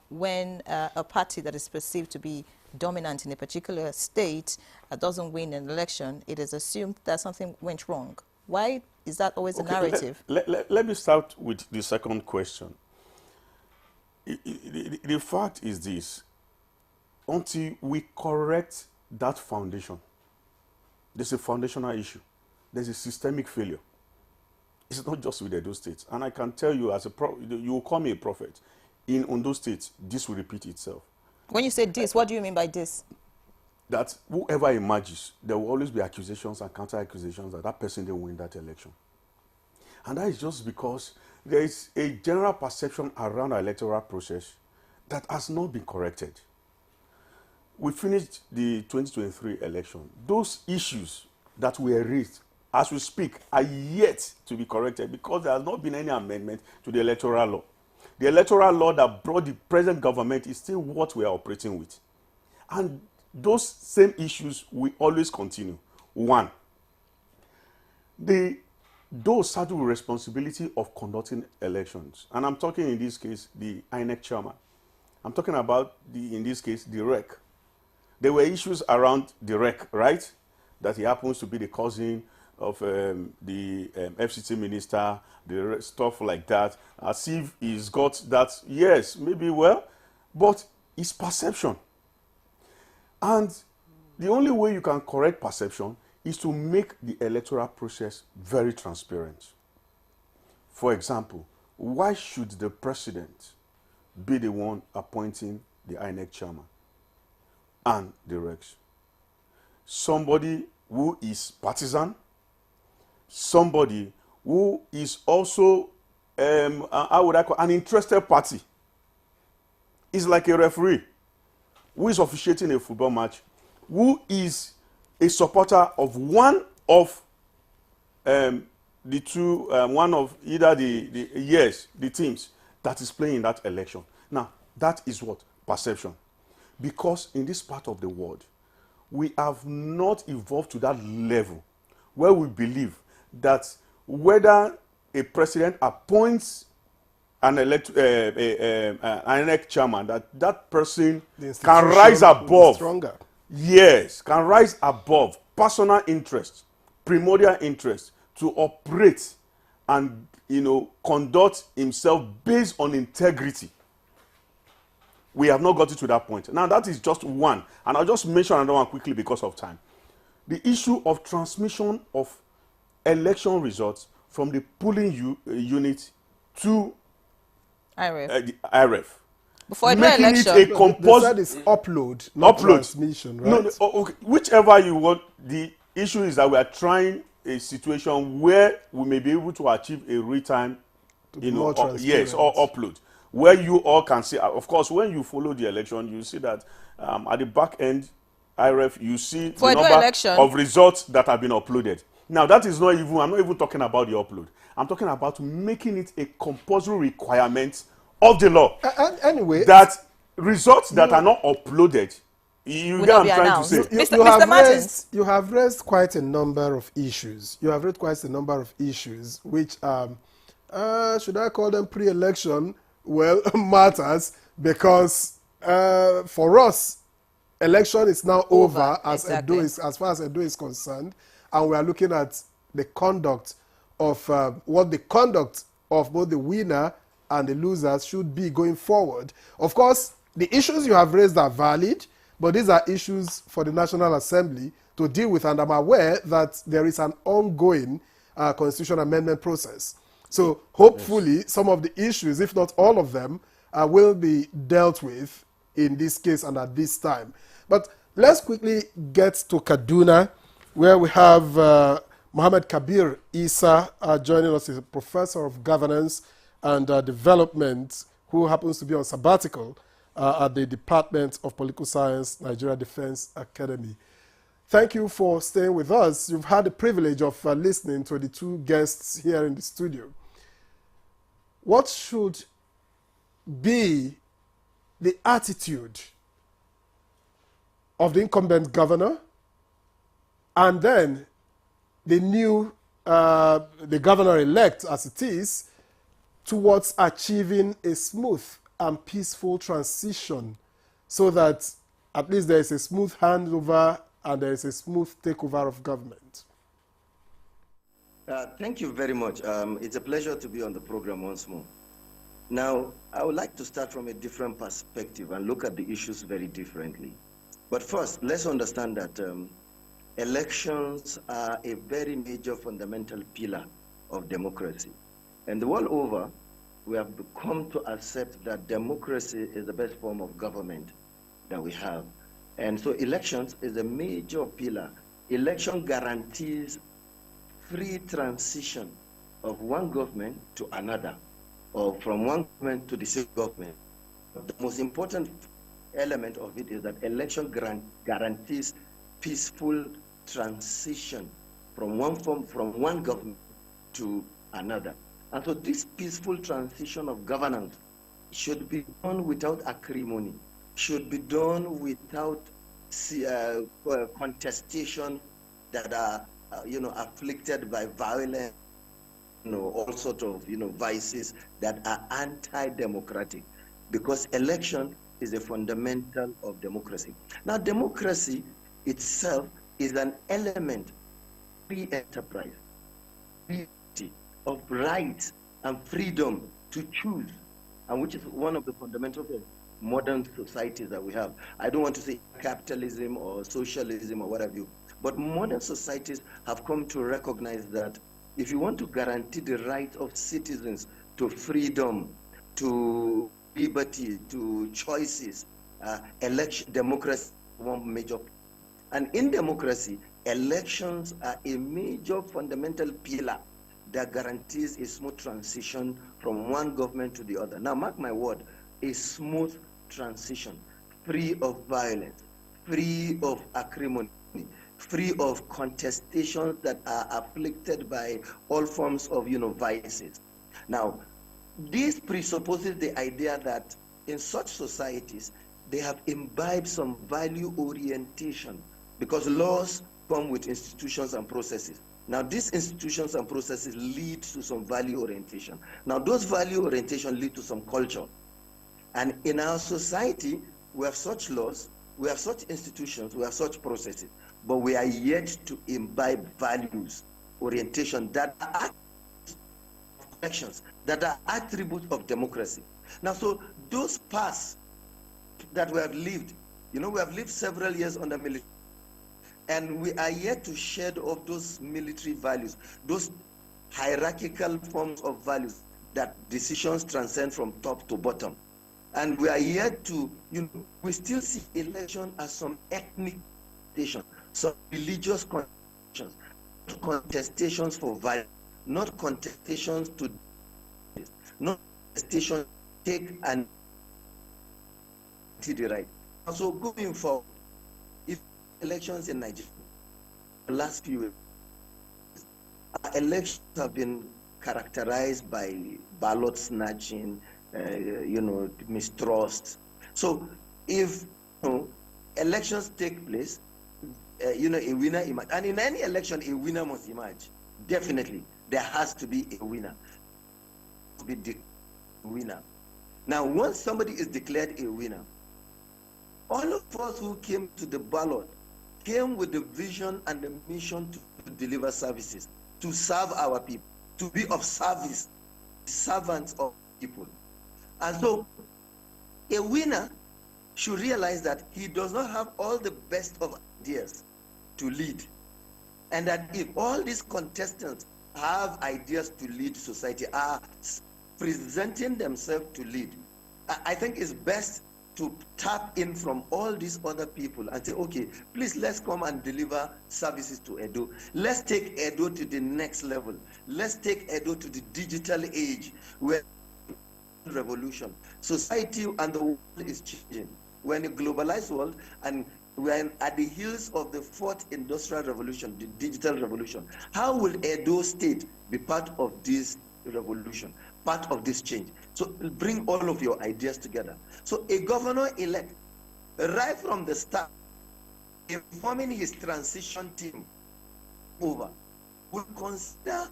when a party that is perceived to be dominant in a particular state doesn't win an election, it is assumed that something went wrong? Why is that always a narrative?
Let me start with the second question. The fact is this: until we correct that foundation, there's a foundational issue. There's a systemic failure. It's not just with Edo State. And I can tell you, you will call me a prophet. In Ondo State, this will repeat itself.
When you say this, what do you mean by this?
That whoever emerges, there will always be accusations and counter-accusations that that person didn't win that election. And that is just because there is a general perception around our electoral process that has not been corrected. We finished the 2023 election. Those issues that were raised as we speak are yet to be corrected because there has not been any amendment to the electoral law. The electoral law that brought the present government is still what we are operating with. And those same issues will always continue. One, those saddled with responsibility of conducting elections, and I'm talking in this case the INEC chairman. I'm talking about in this case the REC. There were issues around the REC, right? That he happens to be the cousin of the FCT minister, stuff like that. As if he's got that, yes, maybe well, but it's perception. And the only way you can correct perception is to make the electoral process very transparent. For example, why should the president be the one appointing the INEC chairman and the regs? Somebody who is partisan, somebody who is also, how would I call, an interested party. It's like a referee who is officiating a football match, who is a supporter of one of the two, one of either the teams that is playing in that election. Now, that is what? Perception. Because in this part of the world, we have not evolved to that level where we believe that whether a president appoints an INEC chairman, that person can rise above.
Stronger.
Yes, can rise above personal interest, primordial interest, to operate and, conduct himself based on integrity. We have not got it to that point. Now, that is just one. And I'll just mention another one quickly because of time. The issue of transmission of election results from the polling unit to the IREF.
Before the election,
they said it's upload, not transmission, right?
No, okay. Whichever you want. The issue is that we are trying a situation where we may be able to achieve a real-time, yes, or upload, where you all can see. Of course, when you follow the election, you see that at the back end, IREF, you see the number of results that have been uploaded. Now, that is not even. I'm not even talking about the upload. I'm talking about making it a compulsory requirement of the law.
Anyway,
that results that are not uploaded, you get what I'm trying to say.
You have raised quite a number of issues. You have raised quite a number of issues which, should I call them pre-election? Well, matters because for us, election is now over as far as Edo is concerned, and we are looking at the conduct of both the winner and the losers should be going forward. Of course, the issues you have raised are valid, but these are issues for the National Assembly to deal with, and I'm aware that there is an ongoing constitutional amendment process. So hopefully some of the issues, if not all of them, will be dealt with in this case and at this time. But let's quickly get to Kaduna, where we have Mohammed Kabir Isa joining us. He's a professor of governance and development who happens to be on sabbatical at the Department of Political Science, Nigeria Defense Academy. Thank you for staying with us. You've had the privilege of listening to the two guests here in the studio. What should be the attitude of the incumbent governor and then the new, the governor-elect as it is, towards achieving a smooth and peaceful transition so that at least there is a smooth handover and there is a smooth takeover of government?
Thank you very much. It's a pleasure to be on the program once more. Now, I would like to start from a different perspective and look at the issues very differently. But first, let's understand that elections are a very major fundamental pillar of democracy. And the world over, we have come to accept that democracy is the best form of government that we have. And so elections is a major pillar. Election guarantees free transition of one government to another, or from one government to the same government. The most important element of it is that election guarantees peaceful transition from one government to another. And so this peaceful transition of governance should be done without acrimony, should be done without contestation that are afflicted by violence, all sorts of vices that are anti-democratic, because election is a fundamental of democracy. Now, democracy itself is an element of free enterprise, of rights and freedom to choose, and which is one of the fundamentals of modern societies that we have. I don't want to say capitalism or socialism or what have you, but modern societies have come to recognize that if you want to guarantee the right of citizens to freedom, to liberty, to choices, democracy is one major. And in democracy, elections are a major fundamental pillar that guarantees a smooth transition from one government to the other. Now, mark my word, a smooth transition, free of violence, free of acrimony, free of contestations that are afflicted by all forms of vices. Now, this presupposes the idea that in such societies, they have imbibed some value orientation, because laws come with institutions and processes. Now, these institutions and processes lead to some value orientation. Now, those value orientation lead to some culture. And in our society, we have such laws, we have such institutions, we have such processes, but we are yet to imbibe values, orientation that are actions, that are attributes of democracy. Now, so those paths that we have lived, we have lived several years under military, and we are yet to shed off those military values, those hierarchical forms of values that decisions transcend from top to bottom. And we are yet to, we still see election as some ethnic contestation, some religious contestations, contestations for violence, not contestations to, not contestations to take and the right. So going forward, if elections in Nigeria, the last few years, elections have been characterized by ballot snatching, mistrust. So if elections take place, a winner emerges. And in any election, a winner must emerge. Definitely, there has to be a winner. Be the winner. Now, once somebody is declared a winner, all of us who came to the ballot came with the vision and the mission to deliver services, to serve our people, to be of service, servants of people. And so a winner should realize that he does not have all the best of ideas to lead. And that if all these contestants have ideas to lead society, are presenting themselves to lead, I think it's best to tap in from all these other people and say, okay, please, let's come and deliver services to Edo. Let's take Edo to the next level. Let's take Edo to the digital age where revolution. Society and the world is changing. We're in a globalized world, and we're at the heels of the fourth industrial revolution, the digital revolution. How will Edo State be part of this revolution, part of this change? So bring all of your ideas together. So a governor-elect, right from the start, informing his transition team over, will consider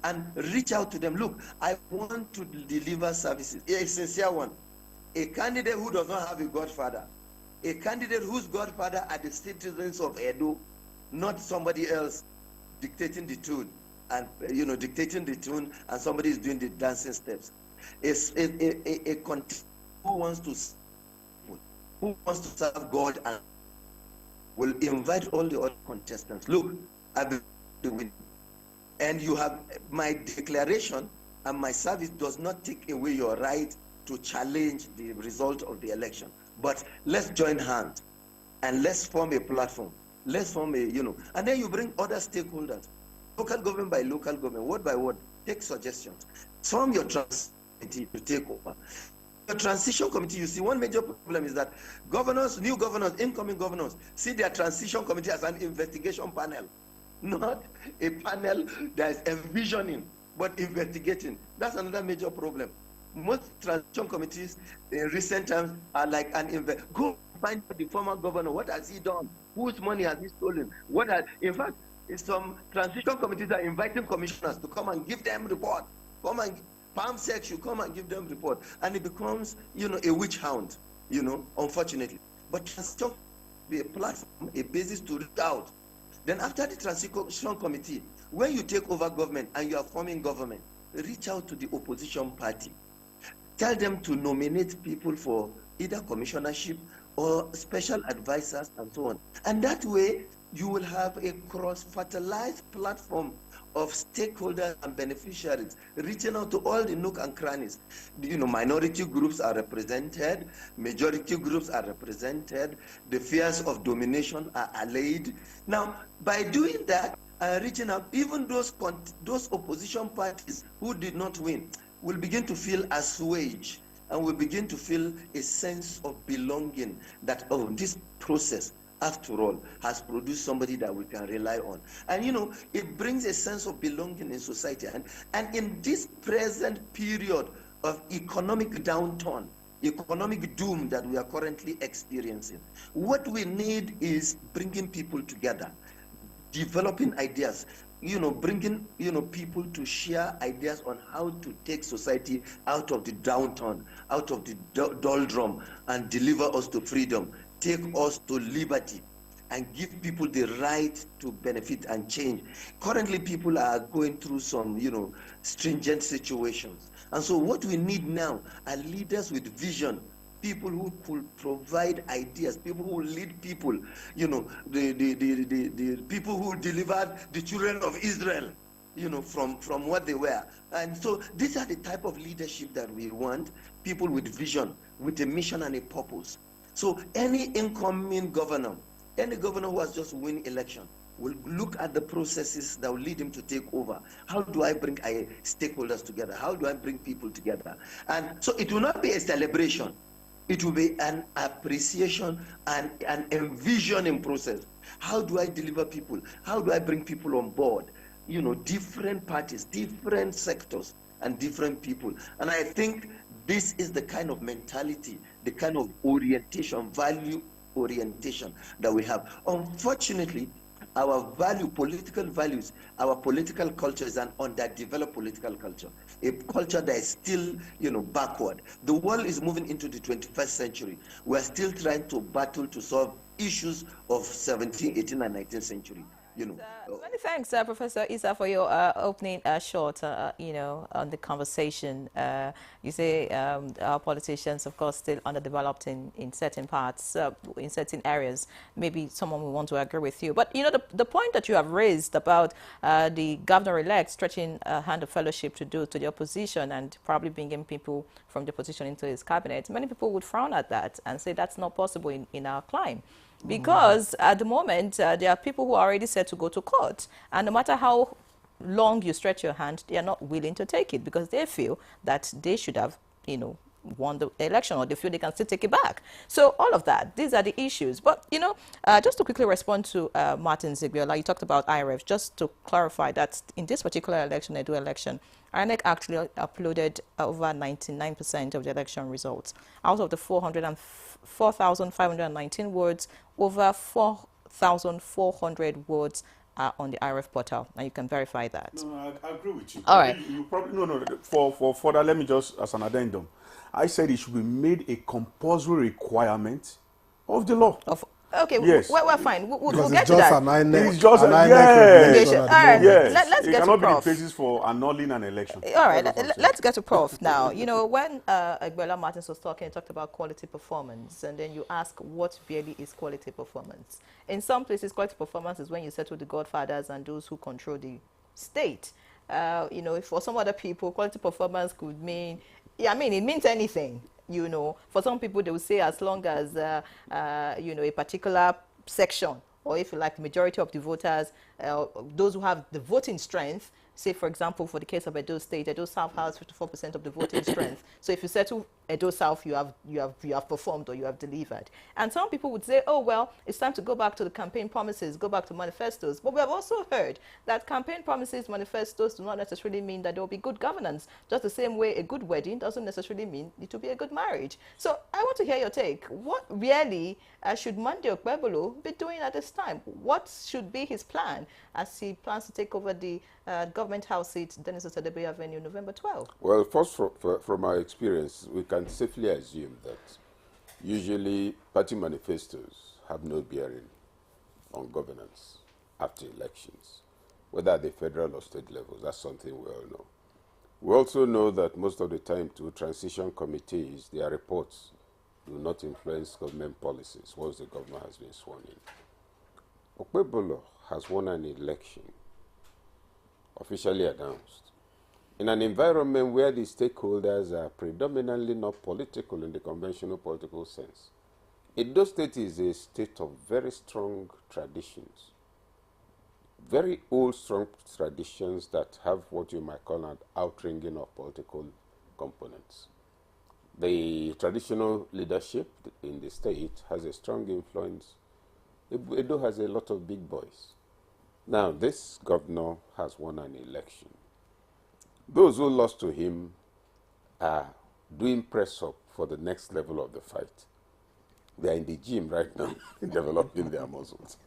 and reach out to them. Look, I want to deliver services. A sincere one. A candidate who does not have a godfather. A candidate whose godfather are the citizens of Edo, not somebody else dictating the tune, and dictating the tune, and somebody is doing the dancing steps. A contestant who wants to serve God and will invite all the other contestants. Look, I've been doing, and you have my declaration, and my service does not take away your right to challenge the result of the election. But let's join hands and let's form a platform. Let's form and then you bring other stakeholders, local government by local government, word by word, take suggestions. Form your transition committee to take over. The transition committee, you see, one major problem is that governors, new governors, incoming governors, see their transition committee as an investigation panel, not a panel that is envisioning, but investigating. That's another major problem. Most transition committees in recent times are like an go find the former governor. What has he done? Whose money has he stolen? In fact, some transition committees are inviting commissioners to come and give them report. Come and Palm Sec should come and give them report, and it becomes a witch hound. Unfortunately, but transition be a platform, a basis to reach out. Then after the transition committee, when you take over government and you are forming government, reach out to the opposition party. Tell them to nominate people for either commissionership or special advisors and so on. And that way, you will have a cross-fertilized platform of stakeholders and beneficiaries, reaching out to all the nook and crannies. Minority groups are represented, majority groups are represented, the fears of domination are allayed. Now, by doing that, reaching out, even those opposition parties who did not win, will begin to feel assuaged, and will begin to feel a sense of belonging that, oh, this process, after all, has produced somebody that we can rely on. And it brings a sense of belonging in society. And in this present period of economic downturn, economic doom that we are currently experiencing, what we need is bringing people together, developing ideas, bringing, people to share ideas on how to take society out of the downturn, out of the doldrum, and deliver us to freedom, take us to liberty, and give people the right to benefit and change. Currently, people are going through some, stringent situations. And so what we need now are leaders with vision, people who could provide ideas, people who lead people, the people who delivered the children of Israel, from what they were. And so these are the type of leadership that we want, people with vision, with a mission and a purpose. So any incoming governor, any governor who has just won election, will look at the processes that will lead him to take over. How do I bring stakeholders together? How do I bring people together? And so it will not be a celebration. It will be an appreciation and an envisioning process. How do I deliver people? How do I bring people on board? Different parties, different sectors, and different people. And I think this is the kind of mentality, the kind of orientation, value orientation that we have. Unfortunately, our political values, our political culture is an underdeveloped political culture, a culture that is still, backward. The world is moving into the 21st century. We're still trying to battle to solve issues of 17th, 18th, and 19th century. you know.
Many thanks, Professor Isa, for your opening short, on the conversation. You say our politicians, of course, still underdeveloped in certain parts, in certain areas. Maybe someone will want to agree with you. But, the point that you have raised about the governor-elect stretching a hand of fellowship to the opposition and probably bringing people from the opposition into his cabinet, many people would frown at that and say that's not possible in our climate. Because at the moment, there are people who are already set to go to court. And no matter how long you stretch your hand, they are not willing to take it because they feel that they should have, won the election, or they feel they can still take it back. So all of that, these are the issues. But, just to quickly respond to Martin Zigbiola, you talked about IREF. Just to clarify that in this particular election, Edo election, INEC actually uploaded over 99% of the election results. Out of the 4,519 words, over 4,400 words are on the IREF portal, and you can verify that.
No, I agree with you.
All right.
You probably no. For further, let me just as an addendum. I said it should be made a compulsory requirement of the law.
Okay,
yes.
We're fine. We'll
it's
get to
just
that.
It's just an yes.
All right,
yes.
Let's
it
get
cannot
to Prof.
be the basis for annulling an election.
All right, let's get to Prof now. When Agbela Martins was talking, he talked about quality performance, and then you ask what really is quality performance. In some places, quality performance is when you settle the godfathers and those who control the state. For some other people, quality performance could mean, it means anything. For some people, they will say as long as, a particular section, or if you like, the majority of the voters, those who have the voting strength, say, for example, for the case of Edo State, Edo South has 54% of the voting strength. So if you settle Edo South, you have performed or you have delivered. And some people would say, oh, well, it's time to go back to the campaign promises, go back to manifestos. But we have also heard that campaign promises, manifestos do not necessarily mean that there will be good governance. Just the same way a good wedding doesn't necessarily mean it will be a good marriage. So I want to hear your take. What really should Monday Okpebolo be doing at this time? What should be his plan as he plans to take over the government house seat, Dennis Osadebe Avenue, November 12?
Well, first, from our experience, we can safely assume that usually party manifestos have no bearing on governance after elections, whether at the federal or state levels. That's something we all know. We also know that most of the time, to transition committees, their reports do not influence government policies once the governor has been sworn in. Okpebolo has won an election, officially announced, in an environment where the stakeholders are predominantly not political in the conventional political sense. Edo State is a state of very strong traditions, very old, strong traditions that have what you might call an outringing of political components. The traditional leadership in the state has a strong influence. Edo has a lot of big boys. Now, this governor has won an election. Those who lost to him are doing press-up for the next level of the fight. They are in the gym right now, developing their muscles.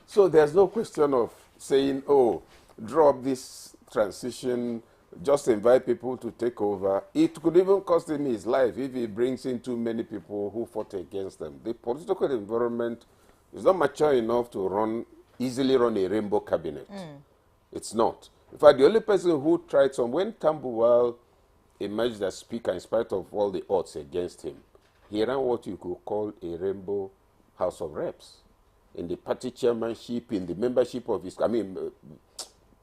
So there's no question of saying, oh, drop this transition, just invite people to take over. It could even cost him his life if he brings in too many people who fought against them. The political environment is not mature enough to easily run a rainbow cabinet. It's not. In fact, the only person who tried when Tambuwal emerged as speaker in spite of all the odds against him, he ran what you could call a rainbow House of Reps. In the party chairmanship, in the membership of his,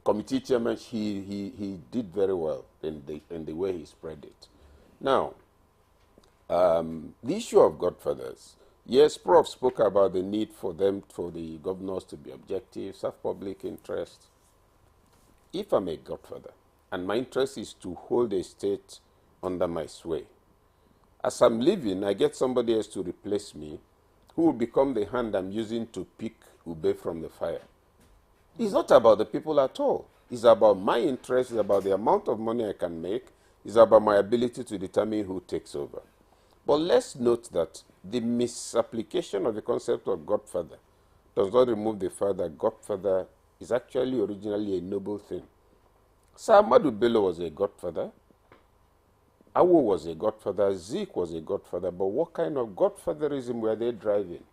committee chairman, he did very well in the way he spread it. Now, the issue of godfathers. Yes, Prof spoke about the need for the governors to be objective, serve public interest. If I'm a godfather, and my interest is to hold a state under my sway, as I'm leaving, I get somebody else to replace me who will become the hand I'm using to pick ube from the fire. It's not about the people at all. It's about my interest, it's about the amount of money I can make, it's about my ability to determine who takes over. But let's note that the misapplication of the concept of godfather does not remove the fact that godfather is actually originally a noble thing. Sir Ahmadu Bello was a godfather. Awo was a godfather. Zik was a godfather. But what kind of godfatherism were they driving?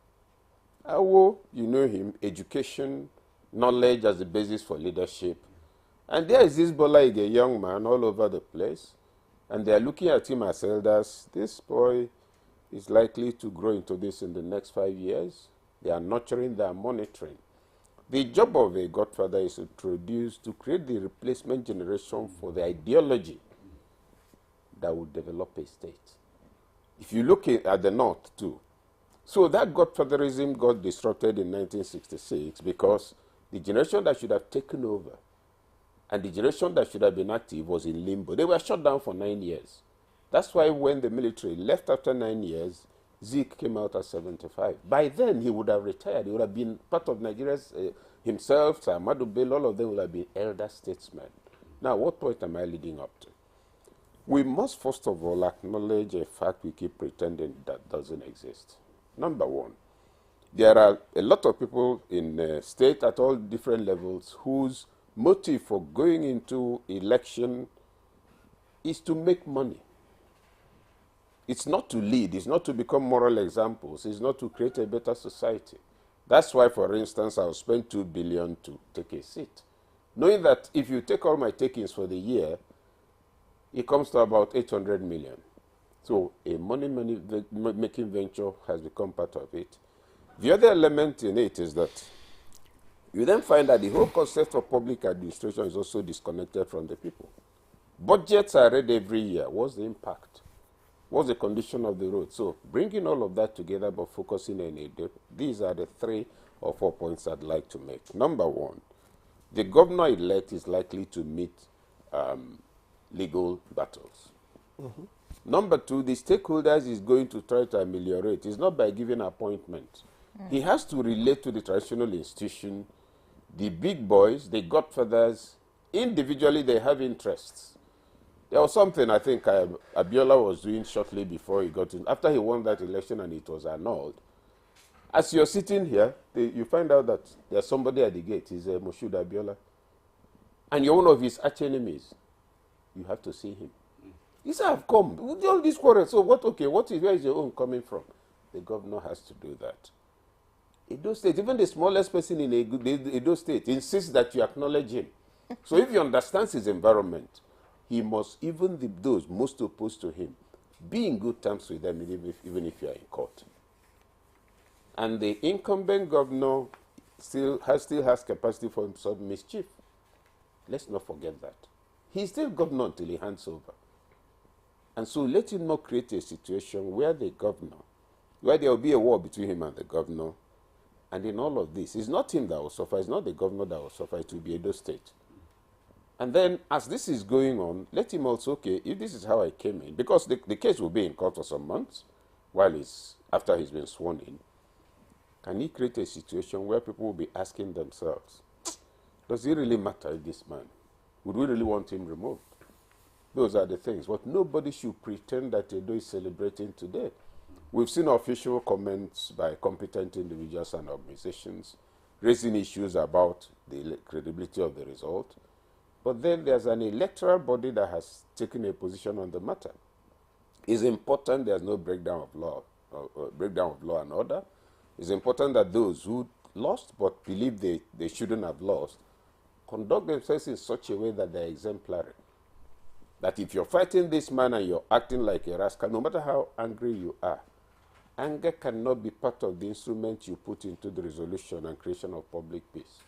Awo, you know him, education, knowledge as the basis for leadership. And there is this Bola Ige, a young man all over the place, and they are looking at him as elders. This boy is likely to grow into this in the next 5 years. They are nurturing, they are monitoring. The job of a godfather is to create the replacement generation for the ideology that will develop a state. If you look at the North too, so that godfatherism got disrupted in 1966 because the generation that should have taken over and the generation that should have been active was in limbo. They were shut down for 9 years. That's why when the military left after 9 years, Zeke came out at 75. By then, he would have retired. He would have been part of Nigeria's, himself, Ahmadu Bello, all of them would have been elder statesmen. Now, what point am I leading up to? We must, first of all, acknowledge a fact we keep pretending that doesn't exist. Number one, there are a lot of people in the state at all different levels whose motive for going into election is to make money. It's not to lead, it's not to become moral examples, it's not to create a better society. That's why, for instance, I'll spend $2 billion to take a seat, knowing that if you take all my takings for the year, it comes to about 800 million. So a money-making venture has become part of it. The other element in it is that you then find that the whole concept of public administration is also disconnected from the people. Budgets are read every year. What's the impact? What's the condition of the road? So bringing all of that together but focusing on it, these are the 3 or 4 points I'd like to make. Number one, the governor-elect is likely to meet legal battles. Mm-hmm. Number two, the stakeholders is going to try to ameliorate. It's not by giving appointment. He has to relate to the traditional institution, the big boys, the godfathers. Individually, they have interests. There was something I think Abiola was doing shortly before he got in. After he won that election and it was annulled, as you're sitting here, you find out that there's somebody at the gate. He's Moshood Abiola. And you're one of his arch enemies. You have to see him. He said, I've come. With all these quarrels. So what, okay, where is your own coming from? The governor has to do that. Edo State, even the smallest person in Edo State insists that you acknowledge him. So if he understands his environment, he must, even those most opposed to him, be in good terms with them, even if you are in court. And the incumbent governor still has capacity for some mischief. Let's not forget that. He's still governor until he hands over. And so let him not create a situation where the governor, where there will be a war between him and the governor. And in all of this, it's not him that will suffer, it's not the governor that will suffer, it will be Edo State. And then, as this is going on, let him also, okay, if this is how I came in, because the case will be in court for some months, after he's been sworn in, can he create a situation where people will be asking themselves, does it really matter if this man, would we really want him removed? Those are the things. But nobody should pretend that Edo is celebrating today. We've seen official comments by competent individuals and organizations raising issues about the credibility of the result. But then there's an electoral body that has taken a position on the matter. It's important there's no breakdown of law and order. It's important that those who lost but believe they shouldn't have lost conduct themselves in such a way that they're exemplary. That if you're fighting this man and you're acting like a rascal, no matter how angry you are, anger cannot be part of the instrument you put into the resolution and creation of public peace.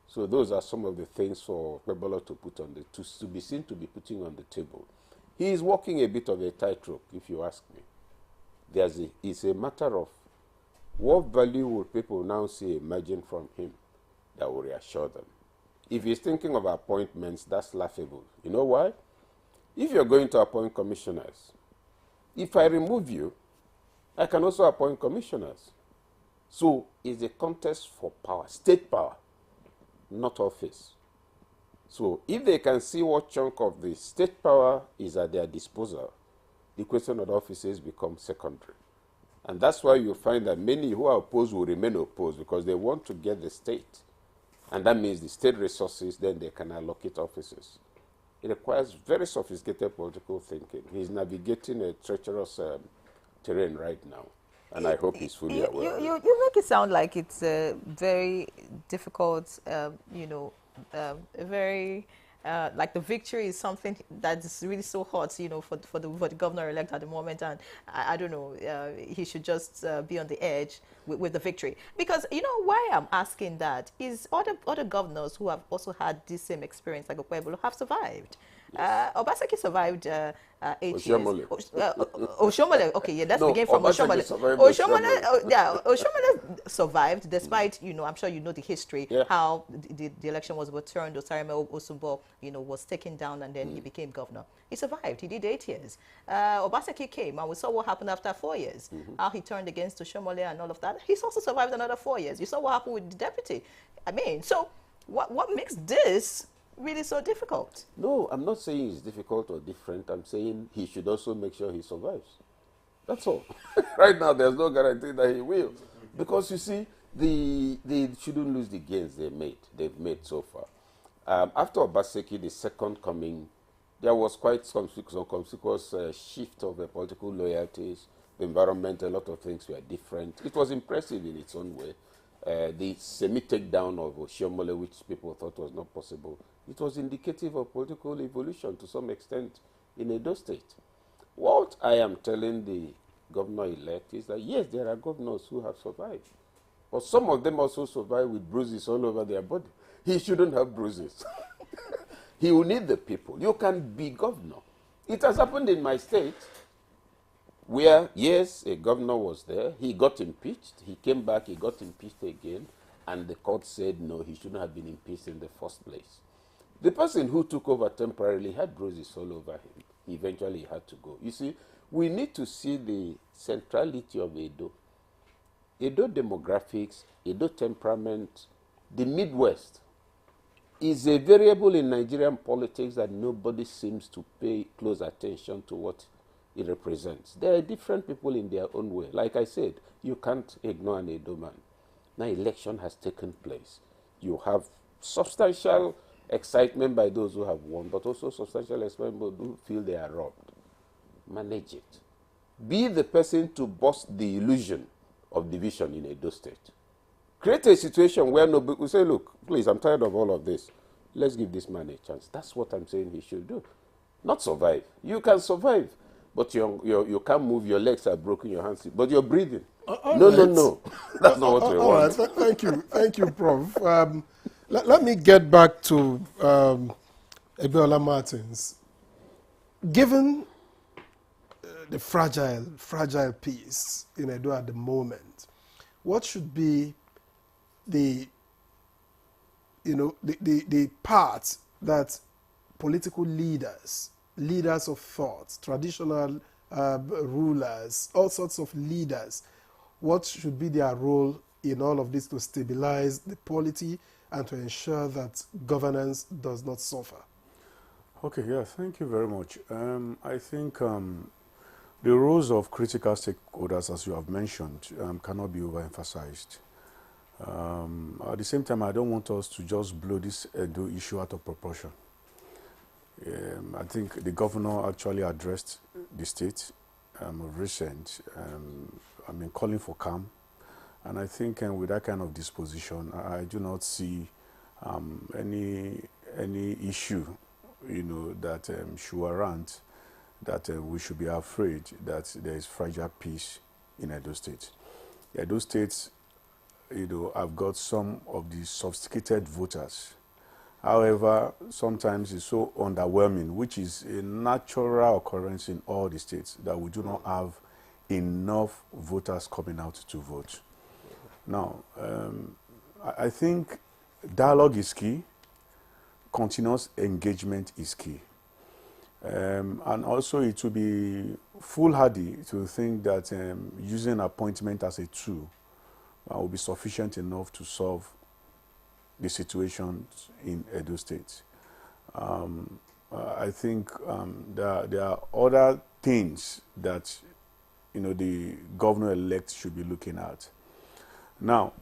So those are some of the things for Kwebolo to put on to be seen to be putting on the table. He is walking a bit of a tightrope, if you ask me. It's a matter of what value will people now see emerging from him that will reassure them. If he's thinking of appointments, that's laughable. You know why? If you're going to appoint commissioners, if I remove you, I can also appoint commissioners. So it's a contest for power, state power, not office. So if they can see what chunk of the state power is at their disposal, the question of offices becomes secondary. And that's why you find that many who are opposed will remain opposed because they want to get the state. And that means the state resources, then they can allocate offices. It requires very sophisticated political thinking. He's navigating a treacherous terrain right now. And I hope he's fully aware of it.
You make it sound like it's a very difficult, a very like the victory is something that's really so hot, for the governor-elect at the moment, and I don't know, he should just be on the edge with the victory. Because why I'm asking that is other governors who have also had this same experience, like Okwebolo, have survived. Obaseki survived 8 years. Oshomole, okay, yeah, let's begin from Oshomole. Oshomole survived despite, I'm sure you know the history, how the election was overturned. Osareme Osumbo, was taken down, and then he became governor. He survived. He did 8 years. Obaseki came, and we saw what happened after 4 years. How he turned against Oshomole and all of that. He's also survived another 4 years. You saw what happened with the deputy. I mean, so what makes this really so difficult?
No, I'm not saying it's difficult or different. I'm saying he should also make sure he survives. That's all. Right now, there's no guarantee that he will. Because you see, they shouldn't lose the gains they've made so far. After Obaseki, the second coming, there was quite some conspicuous shift of the political loyalties, the environment, a lot of things were different. It was impressive in its own way. The semi-takedown of Oshiomhole, which people thought was not possible, it was indicative of political evolution to some extent in Edo State. What I am telling the governor-elect is that, yes, there are governors who have survived, but some of them also survive with bruises all over their body. He shouldn't have bruises. He will need the people. You can be governor. It has happened in my state where, yes, a governor was there. He got impeached. He came back. He got impeached again. And the court said, no, he shouldn't have been impeached in the first place. The person who took over temporarily had bruises all over him. He eventually had to go. You see, we need to see the centrality of Edo. Edo demographics, Edo temperament, the Midwest is a variable in Nigerian politics that nobody seems to pay close attention to what it represents. There are different people in their own way. Like I said, you can't ignore an Edo man. Now election has taken place. You have substantial excitement by those who have won, but also substantial excitement by those who feel they are robbed. Manage it. Be the person to bust the illusion of division in Edo State. Create a situation where nobody will say, look, please, I'm tired of all of this. Let's give this man a chance. That's what I'm saying he should do. Not survive. You can survive, but you can't move. Your legs are broken, your hands, but you're breathing. No. That's not what we want.
Right. Thank you, Prof. Let me get back to Ebiola Martins. Given the fragile peace in Edo at the moment, what should be the part that political leaders of thought, traditional rulers, all sorts of leaders, what should be their role in all of this to stabilize the polity and to ensure that governance does not suffer?
Okay, yeah, thank you very much. I think the roles of critical stakeholders, as you have mentioned, cannot be overemphasized. At the same time, I don't want us to just blow this Edo issue out of proportion. I think the governor actually addressed the state recent, calling for calm. And I think with that kind of disposition, I do not see any issue, that should warrant that we should be afraid that there is fragile peace in Edo State. Edo State, I've got some of the sophisticated voters. However, sometimes it's so underwhelming, which is a natural occurrence in all the states, that we do not have enough voters coming out to vote. Now, I think dialogue is key. Continuous engagement is key. And also it will be foolhardy to think that using appointment as a tool will be sufficient enough to solve the situation in Edo State. I think there are other things that the governor-elect should be looking at. Now,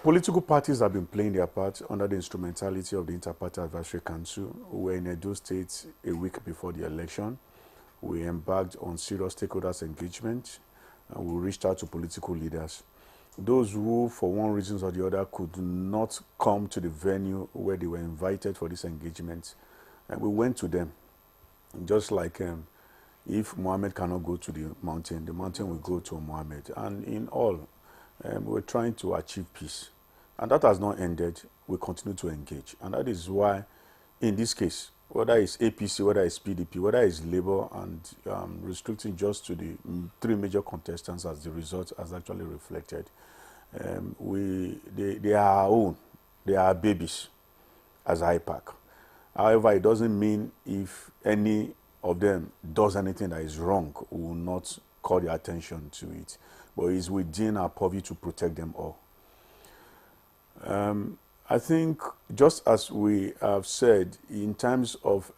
political parties have been playing their part under the instrumentality of the Inter-Party Advisory Council. We were in Edo State a week before the election. We embarked on serious stakeholders engagement. and we reached out to political leaders. Those who, for one reason or the other, could not come to the venue where they were invited for this engagement, and we went to them. Just like if Mohammed cannot go to the mountain will go to Mohammed. And in all, we're trying to achieve peace. And that has not ended. We continue to engage. And that is why, in this case, whether it's APC, whether it's PDP, whether it's Labour, and restricting just to the three major contestants as the result has actually reflected, they are our own. They are our babies as IPAC. However, it doesn't mean if any of them does anything that is wrong, we will not call the attention to it. But it's within our purview to protect them all. I think, just as we have said, in terms of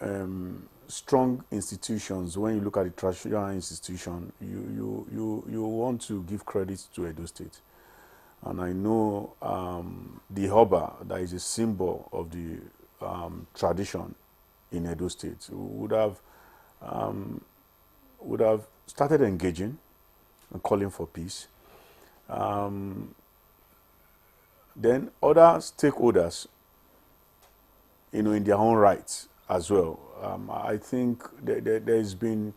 strong institutions, when you look at the traditional institution, you want to give credit to Edo State. And I know the Hubba, that is a symbol of the tradition in Edo State, would have started engaging and calling for peace. Then other stakeholders, in their own rights as well. I think there's been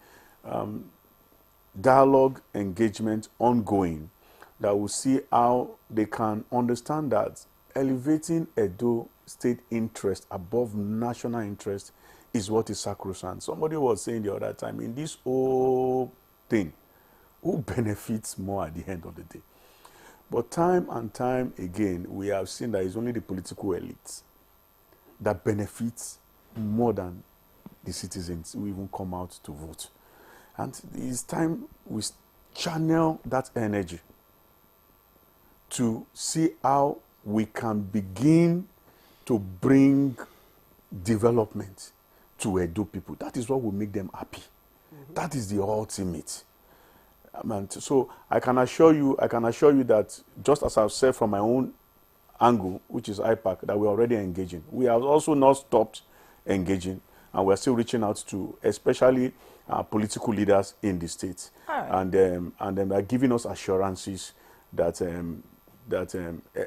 dialogue, engagement ongoing that will see how they can understand that elevating Edo State interest above national interest is what is sacrosanct. Somebody was saying the other time, in this whole thing, who benefits more at the end of the day? But time and time again, we have seen that it's only the political elites that benefits more than the citizens who even come out to vote. And it's time we channel that energy to see how we can begin to bring development to Edo people. That is what will make them happy. That is the ultimate. So I can assure you that, just as I've said from my own angle, which is IPAC, that we're already engaging. We have also not stopped engaging, and we're still reaching out to especially political leaders in the states. Right. And they're giving us assurances that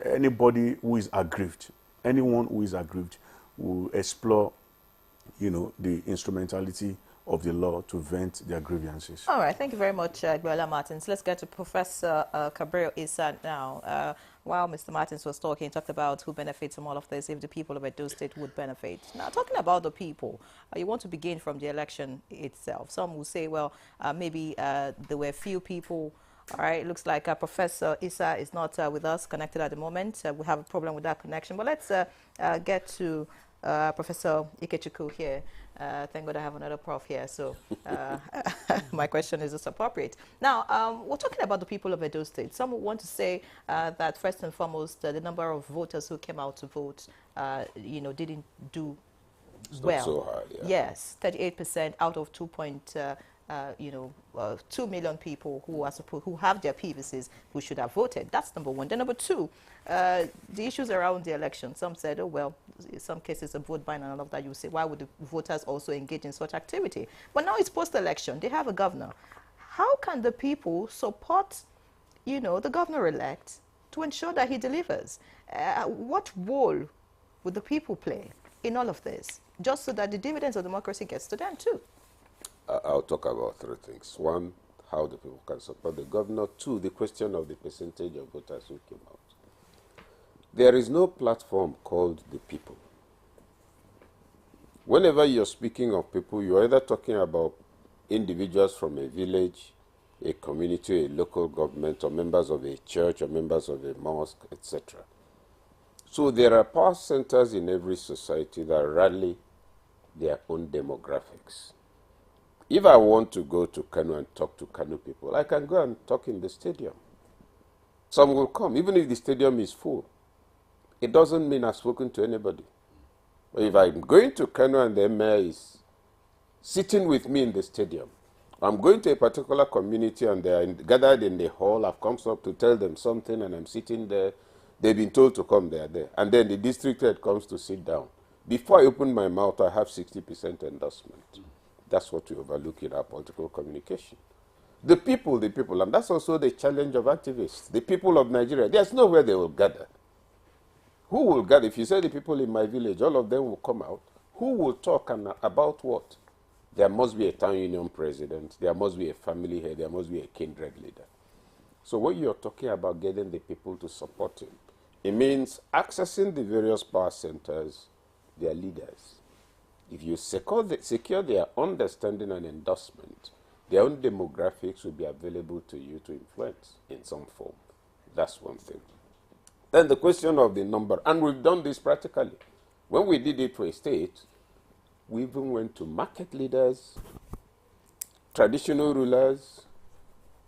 anybody who is aggrieved, anyone who is aggrieved, will explore, the instrumentality of the law to vent their grievances.
All right, thank you very much, Gbola Martins. Let's get to Professor Kabir Issa now. While Mr. Martins was talking, he talked about who benefits from all of this, if the people of Edo State would benefit. Now, talking about the people, you want to begin from the election itself. Some will say, well, maybe there were few people. All right, it looks like Professor Issa is not with us, connected at the moment. We have a problem with that connection. But let's get to Professor Ikechukwu here. Thank God I have another prof here, so my question is just appropriate. Now, we're talking about the people of Edo State. Some want to say that first and foremost, the number of voters who came out to vote, didn't do well.
Not so high, yeah.
Yes, 38% out of 2 million people who have their PVCs who should have voted. That's number one. Then number two, the issues around the election. Some said, oh, well, in some cases a vote buying and all of that. You say, why would the voters also engage in such activity? But now it's post-election. They have a governor. How can the people support, the governor-elect to ensure that he delivers? What role would the people play in all of this, just so that the dividends of democracy gets to them too?
I'll talk about three things. One, how the people can support the governor. Two, the question of the percentage of voters who came out. There is no platform called the people. Whenever you're speaking of people, you're either talking about individuals from a village, a community, a local government, or members of a church, or members of a mosque, etc. So there are power centers in every society that rally their own demographics. If I want to go to Kano and talk to Kano people, I can go and talk in the stadium. Some will come, even if the stadium is full. It doesn't mean I've spoken to anybody. But if I'm going to Kano and the mayor is sitting with me in the stadium, I'm going to a particular community and they're gathered in the hall, I've come up to tell them something and I'm sitting there, they've been told to come, they're there. And then the district head comes to sit down. Before I open my mouth, I have 60% endorsement. That's what we overlook in our political communication. The people, and that's also the challenge of activists. The people of Nigeria, there's nowhere they will gather. Who will gather? If you say the people in my village, all of them will come out. Who will talk about what? There must be a town union president. There must be a family head. There must be a kindred leader. So when you're talking about getting the people to support him, it means accessing the various power centers, their leaders. If you secure their understanding and endorsement, their own demographics will be available to you to influence in some form. That's one thing. Then the question of the number, and we've done this practically. When we did it for a state, we even went to market leaders, traditional rulers,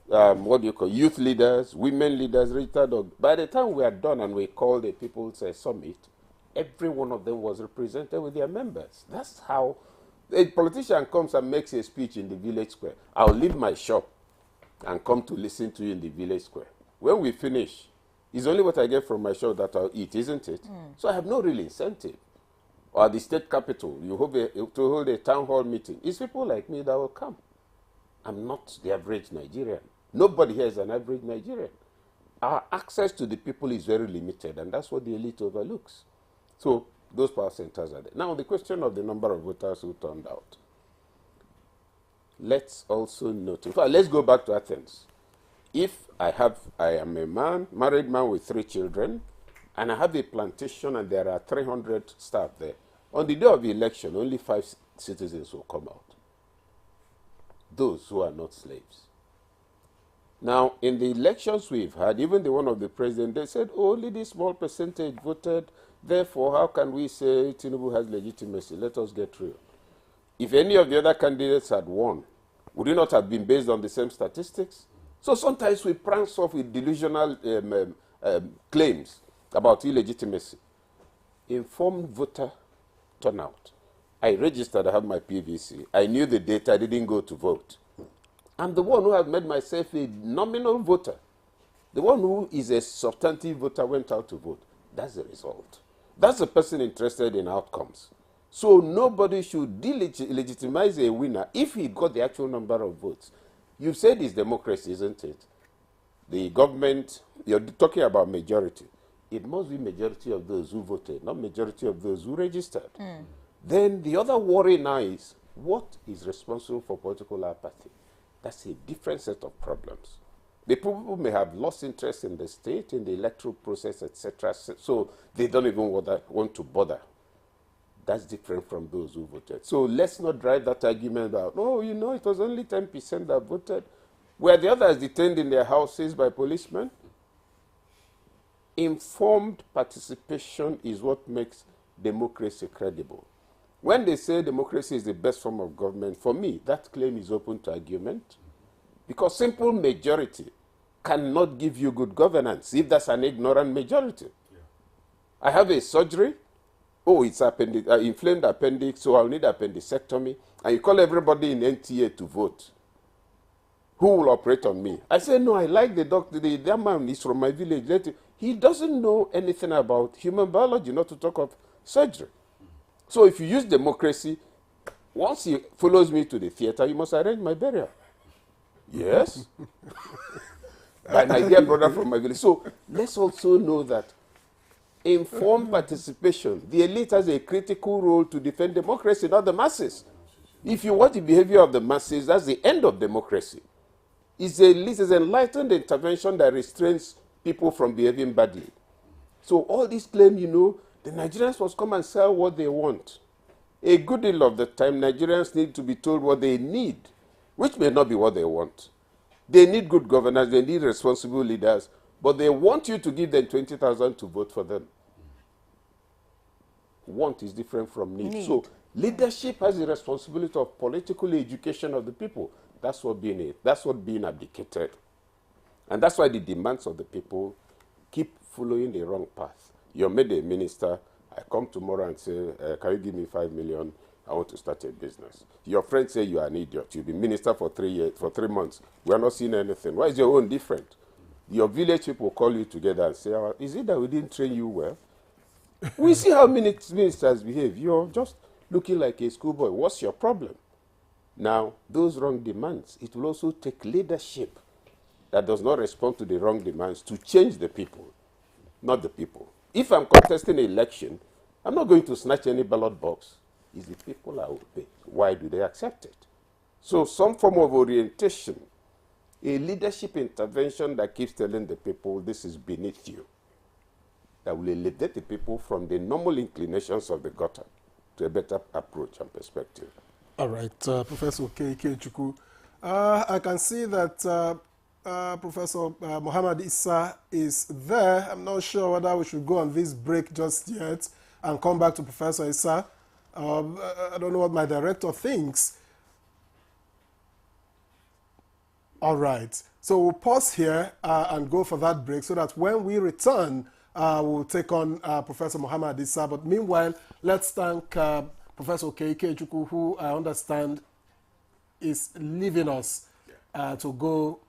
youth leaders, women leaders, retired. By the time we are done and we called the People's Summit, every one of them was represented with their members. That's how a politician comes and makes a speech in the village square. I'll leave my shop and come to listen to you in the village square. When we finish, it's only what I get from my shop that I'll eat, isn't it? So I have no real incentive. Or at the state capital, you to hold a town hall meeting. It's people like me that will come. I'm not the average Nigerian. Nobody here is an average Nigerian. Our access to the people is very limited, and that's what the elite overlooks. So those power centers are there. Now, the question of the number of voters who turned out. Let's also note, in fact, let's go back to Athens. If I am a man, married man with 3 children, and I have a plantation and there are 300 staff there, on the day of the election, only 5 citizens will come out. Those who are not slaves. Now, in the elections we've had, even the one of the president, they said, oh, only this small percentage voted. Therefore, how can we say Tinubu has legitimacy? Let us get real. If any of the other candidates had won, would it not have been based on the same statistics? So sometimes we prance off with delusional claims about illegitimacy. Informed voter turnout. I registered, I have my PVC. I knew the data, I didn't go to vote. I'm the one who has made myself a nominal voter. The one who is a substantive voter went out to vote. That's the result. That's the person interested in outcomes. So nobody should delegitimize a winner if he got the actual number of votes. You've said it's democracy, isn't it? The government, you're talking about majority. It must be majority of those who voted, not majority of those who registered. Then the other worry now is, what is responsible for political apathy? That's a different set of problems. The people may have lost interest in the state, in the electoral process, etc., so they don't even want to bother. That's different from those who voted. So let's not drive that argument about, oh, you know, it was only 10% that voted. Were the others detained in their houses by policemen? Informed participation is what makes democracy credible. When they say democracy is the best form of government, for me, that claim is open to argument. Because simple majority cannot give you good governance if that's an ignorant majority. Yeah. I have a surgery. Oh, it's inflamed appendix, so I'll need appendectomy. And you call everybody in NTA to vote. Who will operate on me? I say, no, I like the doctor. That man is from my village. He doesn't know anything about human biology, not to talk of surgery. So if you use democracy, once he follows me to the theater, you must arrange my burial. Yes. By my dear brother from my village. So let's also know that informed participation, the elite has a critical role to defend democracy, not the masses. If you watch the behavior of the masses, that's the end of democracy. It's the elite, it's enlightened intervention that restrains people from behaving badly. So all these claims, you know, the Nigerians must come and sell what they want. A good deal of the time, Nigerians need to be told what they need, which may not be what they want. They need good governance, they need responsible leaders, but they want you to give them 20,000 to vote for them. Want is different from need. So leadership has the responsibility of political education of the people. That's what being abdicated. And that's why the demands of the people keep following the wrong path. You're made a minister. I come tomorrow and say, can you give me 5 million? I want to start a business. Your friends say you are an idiot. You've been minister for 3 years, for 3 months. We are not seeing anything. Why is your own different? Your village people call you together and say, is it that we didn't train you well? We see how many ministers behave. You're just looking like a schoolboy. What's your problem? Now, those wrong demands, it will also take leadership that does not respond to the wrong demands to change the people, not the people. If I'm contesting an election, I'm not going to snatch any ballot box. It's the people I will pay. Why do they accept it? So some form of orientation, a leadership intervention that keeps telling the people this is beneath you, that will elevate the people from the normal inclinations of the gutter to a better approach and perspective.
All right, Professor K.K. Chukwu. I can see that Professor Muhammad Issa is there. I'm not sure whether we should go on this break just yet and come back to Professor Issa. I don't know what my director thinks. All right, so we'll pause here and go for that break so that when we return, we'll take on Professor Muhammad Issa. But meanwhile, let's thank Professor K.K. Chukwu, who I understand is leaving us to go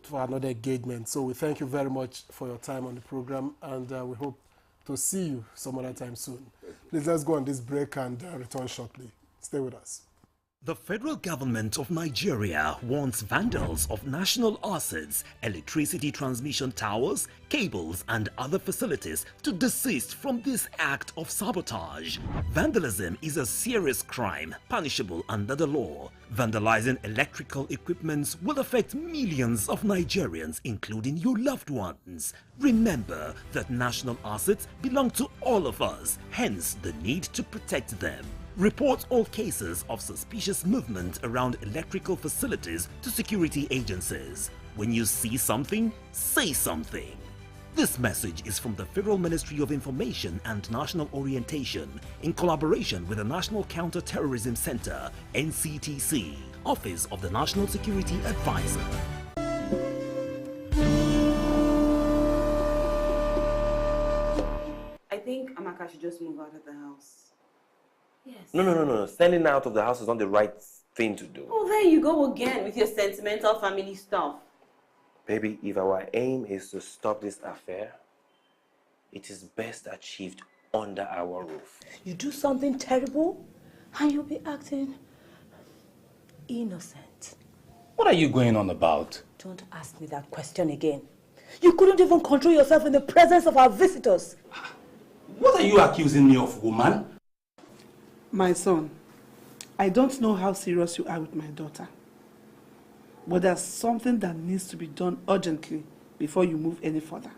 for another engagement. So we thank you very much for your time on the program, and we hope to see you some other time soon. Please, let's go on this break and return shortly. Stay with us.
The federal government of Nigeria wants vandals of national assets, electricity transmission towers, cables, and other facilities to desist from this act of sabotage. Vandalism is a serious crime punishable under the law. Vandalizing electrical equipments will affect millions of Nigerians, including your loved ones. Remember that national assets belong to all of us, hence the need to protect them. Report all cases of suspicious movement around electrical facilities to security agencies. When you see something, say something. This message is from the Federal Ministry of Information and National Orientation in collaboration with the National Counter-Terrorism Center, NCTC, Office of the National Security Advisor.
I think Amaka should just move out of the house. Yes.
No. Standing out of the house is not the right thing to do.
Oh, there you go again with your sentimental family stuff.
Baby, if our aim is to stop this affair, it is best achieved under our roof.
You do something terrible and you'll be acting innocent.
What are you going on about?
Don't ask me that question again. You couldn't even control yourself in the presence of our visitors.
What are you accusing me of, woman?
My son, I don't know how serious you are with my daughter, but there's something that needs to be done urgently before you move any further.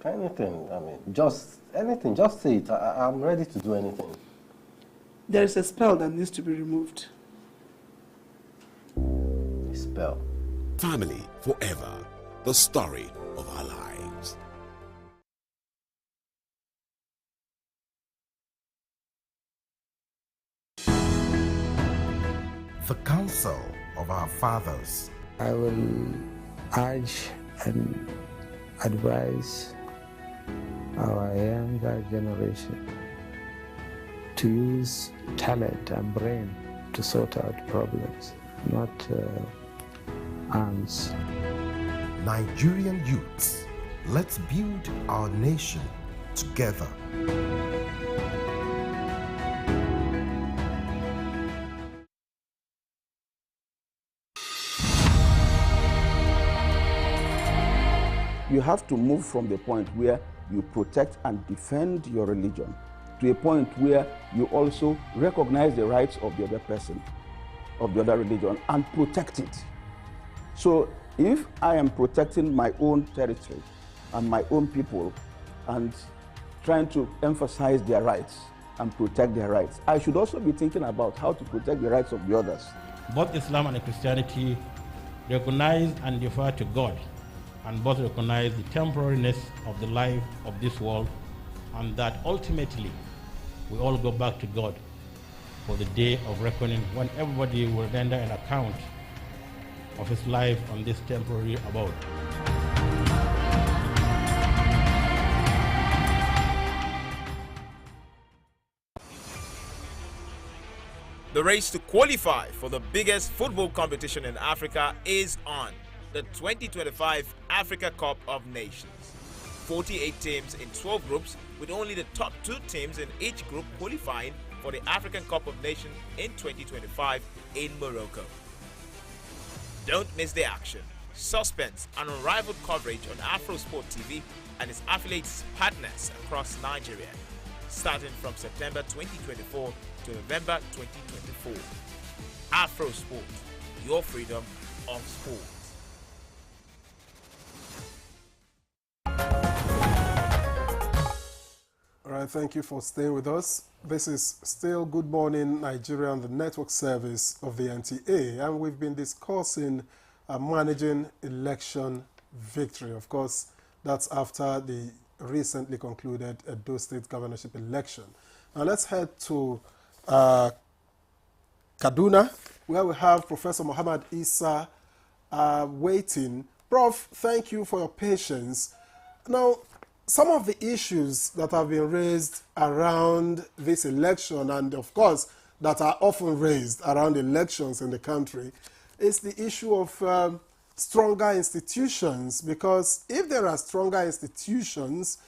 Anything, just anything, just say it. I'm ready to do anything.
There is a spell that needs to be removed.
A spell?
Family forever, the story of our lives.
The counsel of our fathers.
I will urge and advise our younger generation to use talent and brain to sort out problems, not arms.
Nigerian youths, let's build our nation together.
You have to move from the point where you protect and defend your religion to a point where you also recognize the rights of the other person, of the other religion, and protect it. So if I am protecting my own territory and my own people and trying to emphasize their rights and protect their rights, I should also be thinking about how to protect the rights of the others.
Both Islam and Christianity recognize and defer to God, and both recognize the temporariness of the life of this world, and that ultimately we all go back to God for the day of reckoning, when everybody will render an account of his life on this temporary abode.
The race to qualify for the biggest football competition in Africa is on. The 2025 Africa Cup of Nations. 48 teams in 12 groups, with only the top 2 teams in each group qualifying for the African Cup of Nations in 2025 in Morocco. Don't miss the action, suspense and unrivaled coverage on AfroSport TV and its affiliates partners across Nigeria, starting from September 2024 to November 2024. AfroSport, your freedom of sport.
All right, thank you for staying with us. This is still Good Morning Nigeria on the network service of the NTA, and we've been discussing managing election victory. Of course, that's after the recently concluded Edo State governorship election. Now let's head to Kaduna, where we have Professor Muhammad Isa waiting. Prof, thank you for your patience. Now, some of the issues that have been raised around this election, and of course that are often raised around elections in the country, is the issue of stronger institutions, because if there are stronger institutions,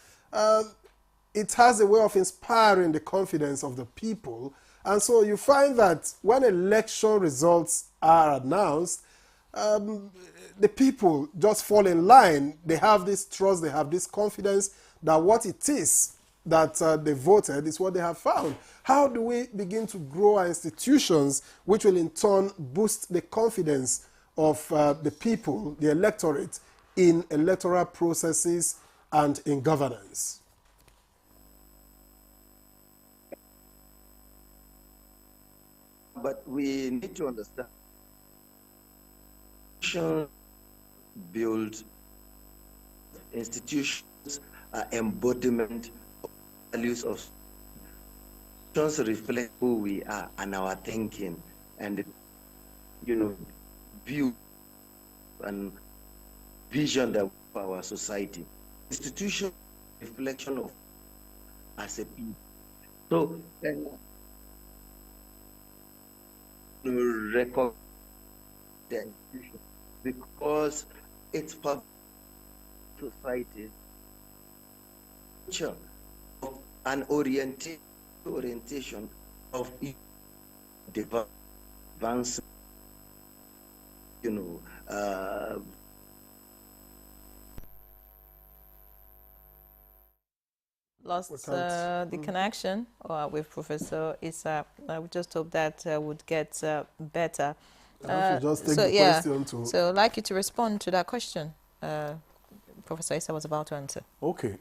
it has a way of inspiring the confidence of the people. And so you find that when election results are announced, the people just fall in line. They have this trust, they have this confidence that what it is that they voted is what they have found. How do we begin to grow our institutions, which will in turn boost the confidence of the people, the electorate, in electoral processes and in governance?
But we need to understand, build institutions are embodiment of values of institutions reflect who we are and our thinking and view and vision that of our society. Institution reflection of as a people. So to record the institution because it's part of society of an orientation of advancement,
Lost the connection with Professor Isa. I would just hope that would get better.
Just take the question to...
So I'd like you to respond to that question Professor Isa was about to answer.
Okay.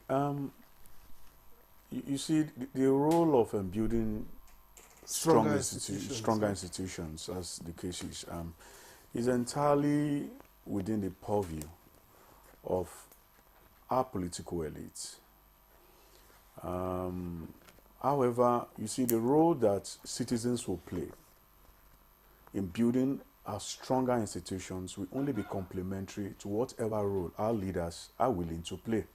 You see, the role of building stronger institutions, as the case is entirely within the purview of our political elites. However, you see, the role that citizens will play in building our stronger institutions will only be complementary to whatever role our leaders are willing to play.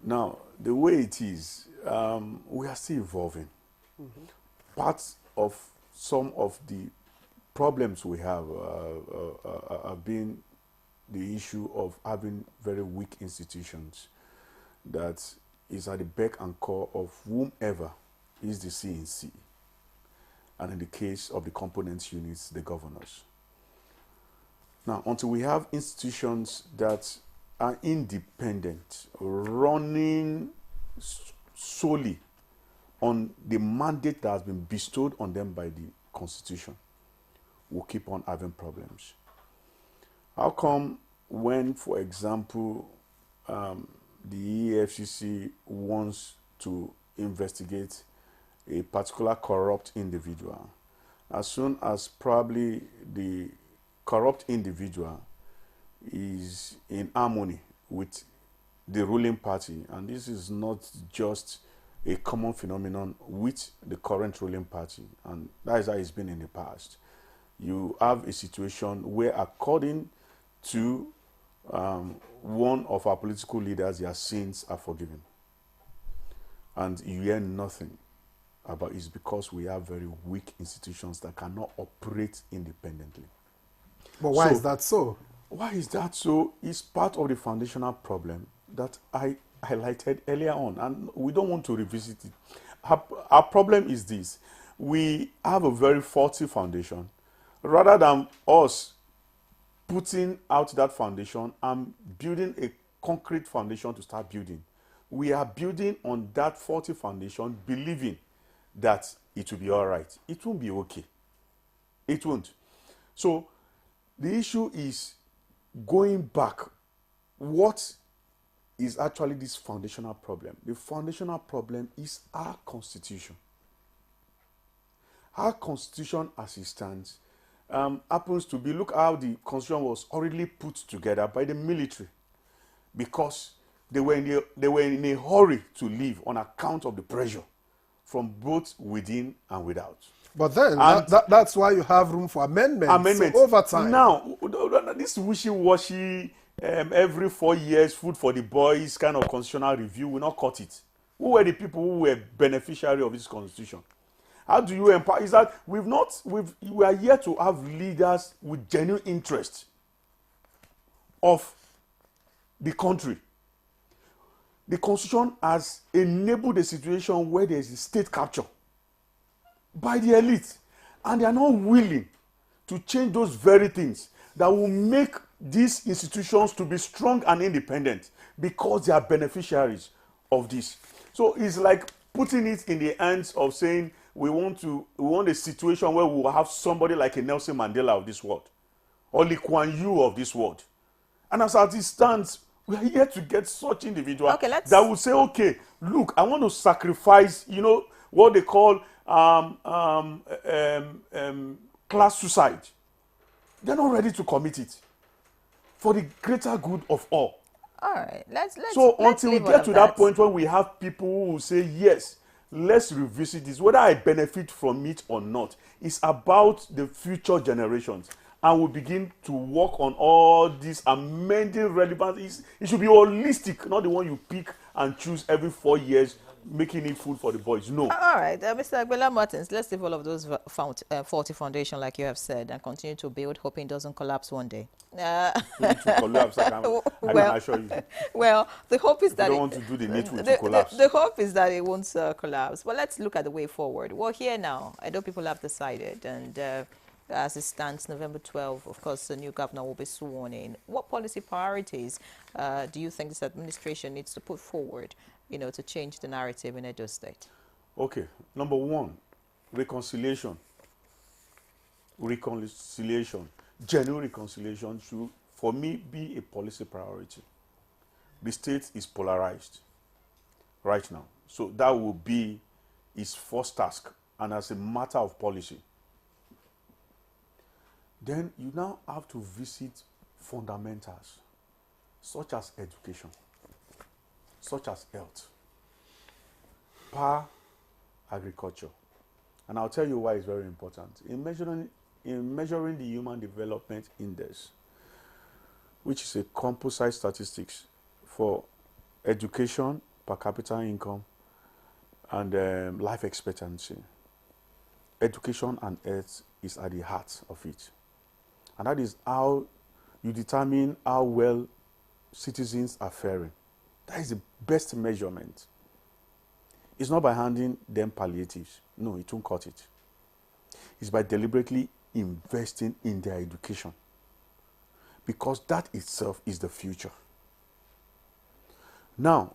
Now, the way it is, we are still evolving. Parts of some of the problems we have been the issue of having very weak institutions that is at the beck and call of whomever is the CNC, and in the case of the component units, the governors. Now, until we have institutions that are independent, running solely on the mandate that has been bestowed on them by the Constitution, we'll keep on having problems. How come when, for example, the EFCC wants to investigate a particular corrupt individual, as soon as probably the corrupt individual is in harmony with the ruling party, and this is not just a common phenomenon with the current ruling party, and that is how it's been in the past, you have a situation where, according to one of our political leaders, their sins are forgiven, and you hear nothing about it. It's because we have very weak institutions that cannot operate independently.
But why is that so?
Why is that so? It's part of the foundational problem that I highlighted earlier on, and we don't want to revisit it. our problem is this. We have a very faulty foundation. Rather than us putting out that foundation and building a concrete foundation to start building, we are building on that faulty foundation, believing that it will be all right. It won't be okay. It won't. So the issue is going back. What is actually this foundational problem? The foundational problem is our constitution. Our constitution as it stands happens to be, look how the constitution was already put together by the military, because they were in a hurry to leave on account of the pressure from both within and without.
But then that's why you have room for amendments. So over time.
Now, this wishy-washy every 4 years food for the boys kind of constitutional review will not cut it. Who were the people who were beneficiary of this constitution? How do you empower? Is that we are yet to have leaders with genuine interest of the country. The constitution has enabled a situation where there is a state capture by the elite, and they are not willing to change those very things that will make these institutions to be strong and independent, because they are beneficiaries of this. So it's like putting it in the hands of saying we want a situation where we will have somebody like a Nelson Mandela of this world, or Lee Kuan Yew of this world. And as it stands, we are here to get such individuals that will say, okay, look, I want to sacrifice, what they call class suicide. They're not ready to commit it for the greater good of all.
All right, let's
until we get to that point when we have people who will say, yes, let's revisit this, whether I benefit from it or not, it's about the future generations. And we begin to work on all these amending relevance. It should be holistic, not the one you pick and choose every 4 years, making it food for the boys. No.
All right, Mr. Agbela Martins, let's leave all of those faulty foundation, like you have said, and continue to build, hoping it doesn't collapse one day.
To collapse, I can assure you.
Well, the hope is that
don't want to do the needful to collapse.
The hope is that it won't collapse. But let's look at the way forward. We're here now. I know people have decided, and as it stands, November 12th, of course, the new governor will be sworn in. What policy priorities do you think this administration needs to put forward, to change the narrative in Edo State?
Okay, number one, reconciliation. Reconciliation, genuine reconciliation should, for me, be a policy priority. The state is polarized right now. So that will be its first task, and as a matter of policy. Then you now have to visit fundamentals, such as education, such as health, power, agriculture. And I'll tell you why it's very important. In measuring the Human Development Index, which is a composite statistics for education, per capita income, and life expectancy, education and health is at the heart of it. And that is how you determine how well citizens are faring. That is the best measurement. It's not by handing them palliatives. No, it won't cut it. It's by deliberately investing in their education. Because that itself is the future. Now,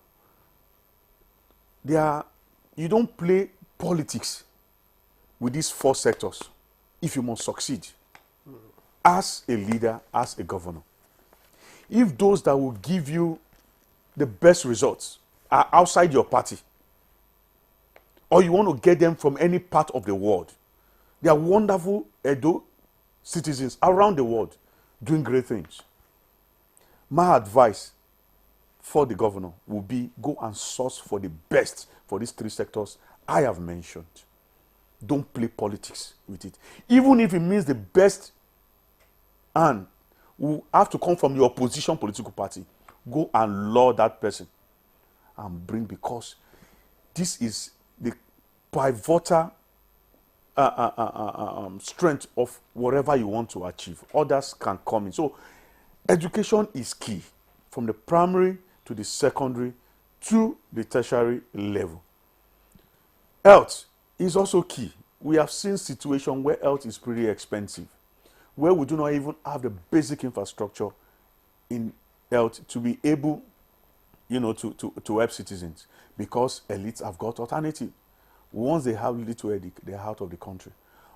you don't play politics with these four sectors if you must succeed as a leader, as a governor. If those that will give you the best results are outside your party, or you want to get them from any part of the world, they are wonderful Edo citizens around the world doing great things. My advice for the governor will be go and source for the best for these three sectors I have mentioned. Don't play politics with it. Even if it means the best and will have to come from your opposition political party, go and laud that person and bring, because this is the pivotal strength of whatever you want to achieve. Others can come in. So education is key, from the primary to the secondary to the tertiary level. Health is also key. We have seen situations where health is pretty expensive, where we do not even have the basic infrastructure in health to be able, to help citizens, because elites have got alternative. Once they have little headache, they are out of the country.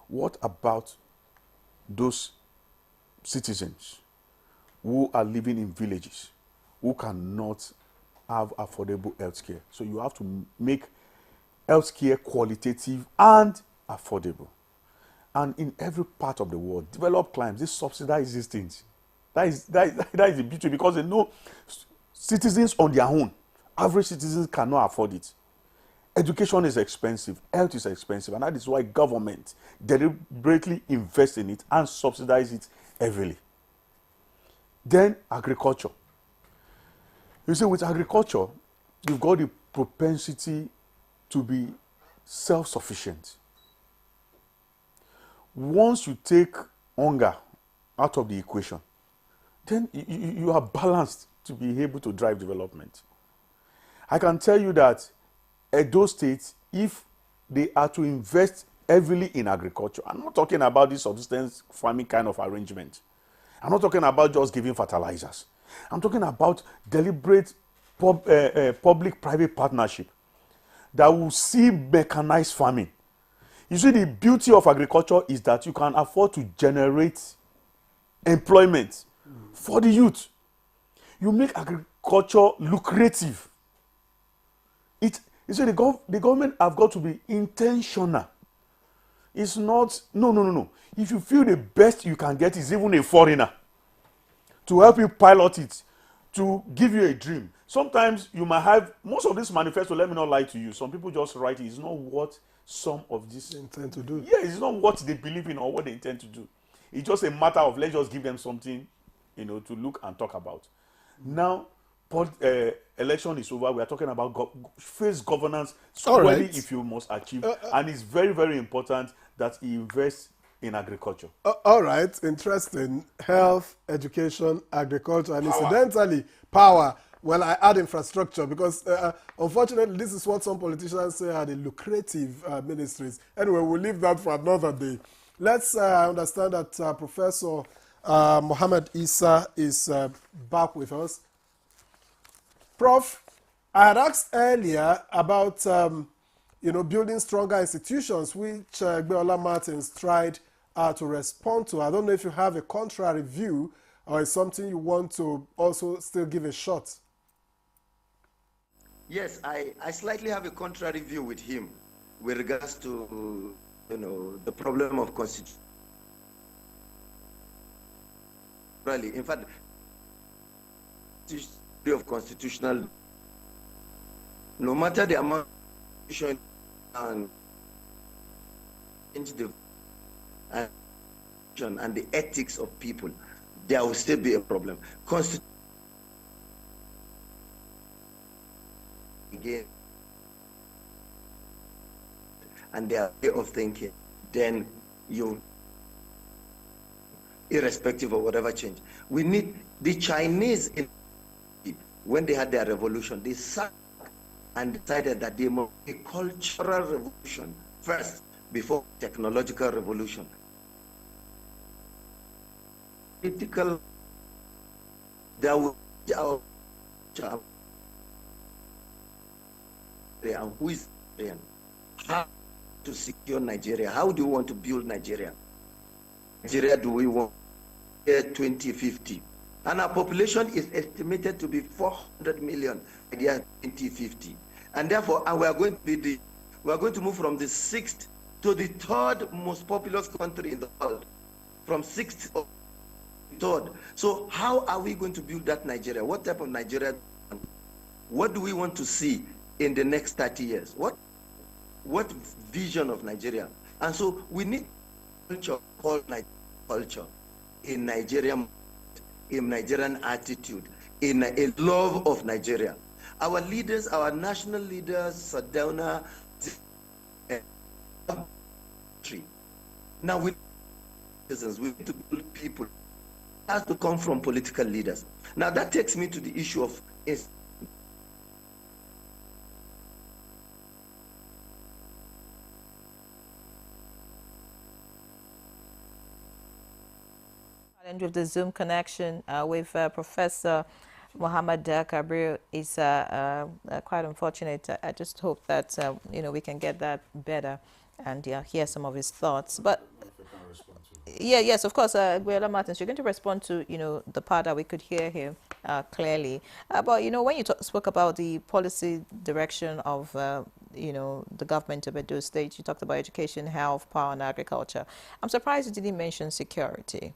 What about those citizens who are living in villages, who cannot have affordable health care? So you have to make health care qualitative and affordable. And in every part of the world, developed climes, they subsidize these things. That is the beauty, because they know citizens on their own, average citizens cannot afford it. Education is expensive, health is expensive, and that is why government deliberately invest in it and subsidize it heavily. Then agriculture. You see, with agriculture, you've got the propensity to be self-sufficient. Once you take hunger out of the equation, then you are balanced to be able to drive development. I can tell you that Edo State, if they are to invest heavily in agriculture, I'm not talking about this subsistence farming kind of arrangement. I'm not talking about just giving fertilizers. I'm talking about deliberate public-private partnership that will see mechanized farming. You see, the beauty of agriculture is that you can afford to generate employment for the youth. You make agriculture lucrative. You see, the government have got to be intentional. It's not, no. If you feel the best you can get is even a foreigner to help you pilot it, to give you a dream. Sometimes you might have, most of this manifesto, let me not lie to you, some people just write it. It's not what some of this
intend to do.
Yeah, it's not what they believe in or what they intend to do. It's just a matter of, let's just give them something, to look and talk about. Now, election is over. We are talking about face governance squarely if you must achieve. And it's very, very important that he invests in agriculture.
All right, interesting. Health, education, agriculture, and incidentally, power. Well, I add infrastructure because, unfortunately, this is what some politicians say are the lucrative ministries. Anyway, we'll leave that for another day. Let's understand that Professor Mohammed Isa is back with us. Prof, I had asked earlier about, building stronger institutions, which Gbeola Martins tried to respond to. I don't know if you have a contrary view or it's something you want to also still give a shot.
Yes, I slightly have a contrary view with him with regards to, the problem of constitution. Really, in fact, of constitutional, no matter the amount of and the ethics of people, there will still be a problem. Again, and their way of thinking, then you, irrespective of whatever change, we need the Chinese. When they had their revolution, they sat and decided that they must be a cultural revolution first before technological revolution. Political, there will be our and who is Nigerian? How to secure Nigeria? How do you want to build Nigeria? Nigeria do we want year 2050? And our population is estimated to be 400 million by the year 2050. And therefore, we are going to move from the 6th to the 3rd most populous country in the world. From 6th to 3rd. So how are we going to build that Nigeria? What type of Nigeria? What do we want to see in the next 30 years? What vision of Nigeria? And so we need culture called culture in Nigeria, in Nigerian attitude, in a love of Nigeria. Our leaders, our national leaders, Sardauna, now we need to build people. It has to come from political leaders. Now that takes me to the issue of
And with the Zoom connection with Professor Muhammad Kabir is quite unfortunate. I just hope that we can get that better and hear some of his thoughts. But yes, of course, Guela Martins, you're going to respond to the part that we could hear him clearly. But when you spoke about the policy direction of the government of Edo State, you talked about education, health, power, and agriculture. I'm surprised you didn't mention security.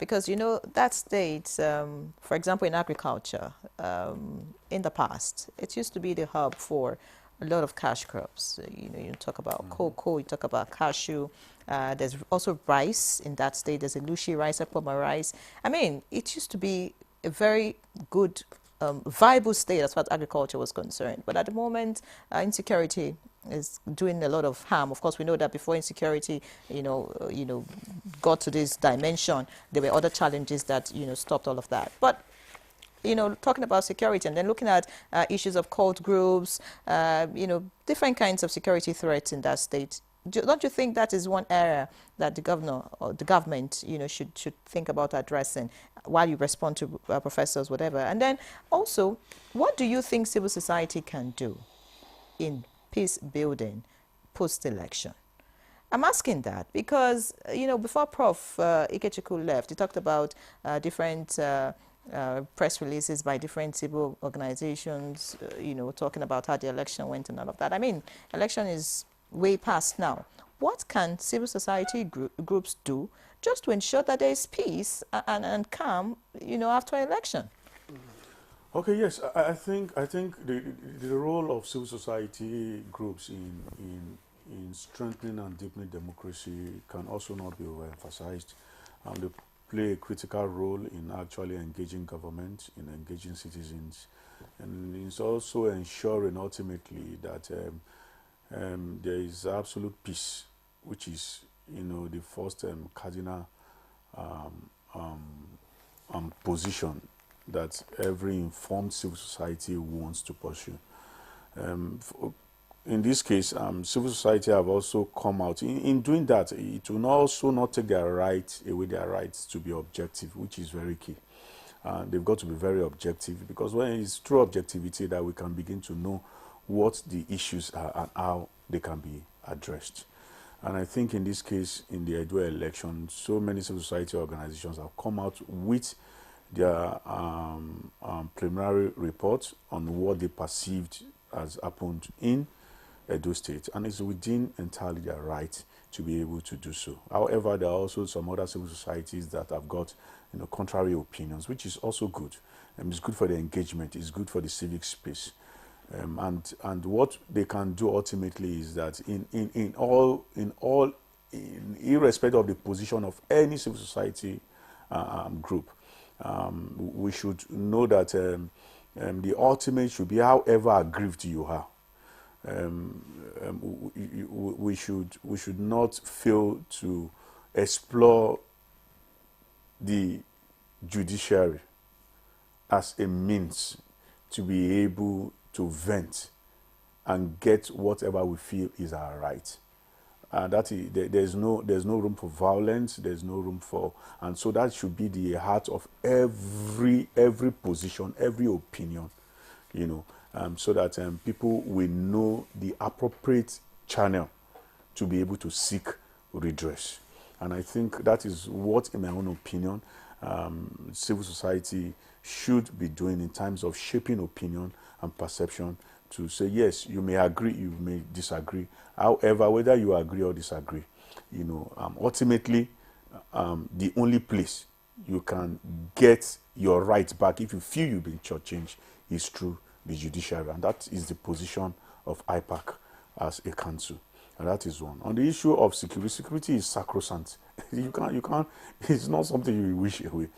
Because that state, for example, in agriculture, in the past, it used to be the hub for a lot of cash crops. You talk about cocoa, you talk about cashew. There's also rice in that state. There's a Lushi rice, Apoma rice. I mean, it used to be a very good, viable state as far as agriculture was concerned. But at the moment, insecurity is doing a lot of harm. Of course, we know that before insecurity, got to this dimension, there were other challenges that, stopped all of that. But, talking about security and then looking at issues of cult groups, different kinds of security threats in that state, don't you think that is one area that the governor or the government, should think about addressing while you respond to professors, whatever? And then also, what do you think civil society can do in peace building post-election? I'm asking that because, before Prof. Ikechukwu left, he talked about different press releases by different civil organizations, talking about how the election went and all of that. I mean, election is way past now. What can civil society groups do just to ensure that there is peace and calm, after election?
Okay, yes, I think the role of civil society groups in strengthening and deepening democracy can also not be overemphasized. They play a critical role in actually engaging government, in engaging citizens, and it's also ensuring ultimately that there is absolute peace, which is the first cardinal position that every informed civil society wants to pursue. In this case, civil society have also come out. In doing that, it will also not take their rights to be objective, which is very key. They've got to be very objective, because when it's through objectivity that we can begin to know what the issues are and how they can be addressed. And I think in this case, in the Edo election, so many civil society organizations have come out with their preliminary reports on what they perceived as happened in Edo State, and it's within entirely their right to be able to do so. However, there are also some other civil societies that have got contrary opinions, which is also good. It's good for the engagement, it's good for the civic space. And what they can do ultimately is that irrespective of the position of any civil society group, we should know that the ultimate should be however aggrieved you are. We should not fail to explore the judiciary as a means to be able to vent and get whatever we feel is our right. There's no room for violence. There's no room for, and so that should be the heart of every position, every opinion, so that people will know the appropriate channel to be able to seek redress. And I think that is what, in my own opinion, civil society should be doing in terms of shaping opinion and perception, to say, yes, you may agree, you may disagree. However, whether you agree or disagree, ultimately, the only place you can get your rights back if you feel you've been shortchanged is through the judiciary. And that is the position of IPAC as a council. And that is one. On the issue of security is sacrosanct. You can't, it's not something you wish away,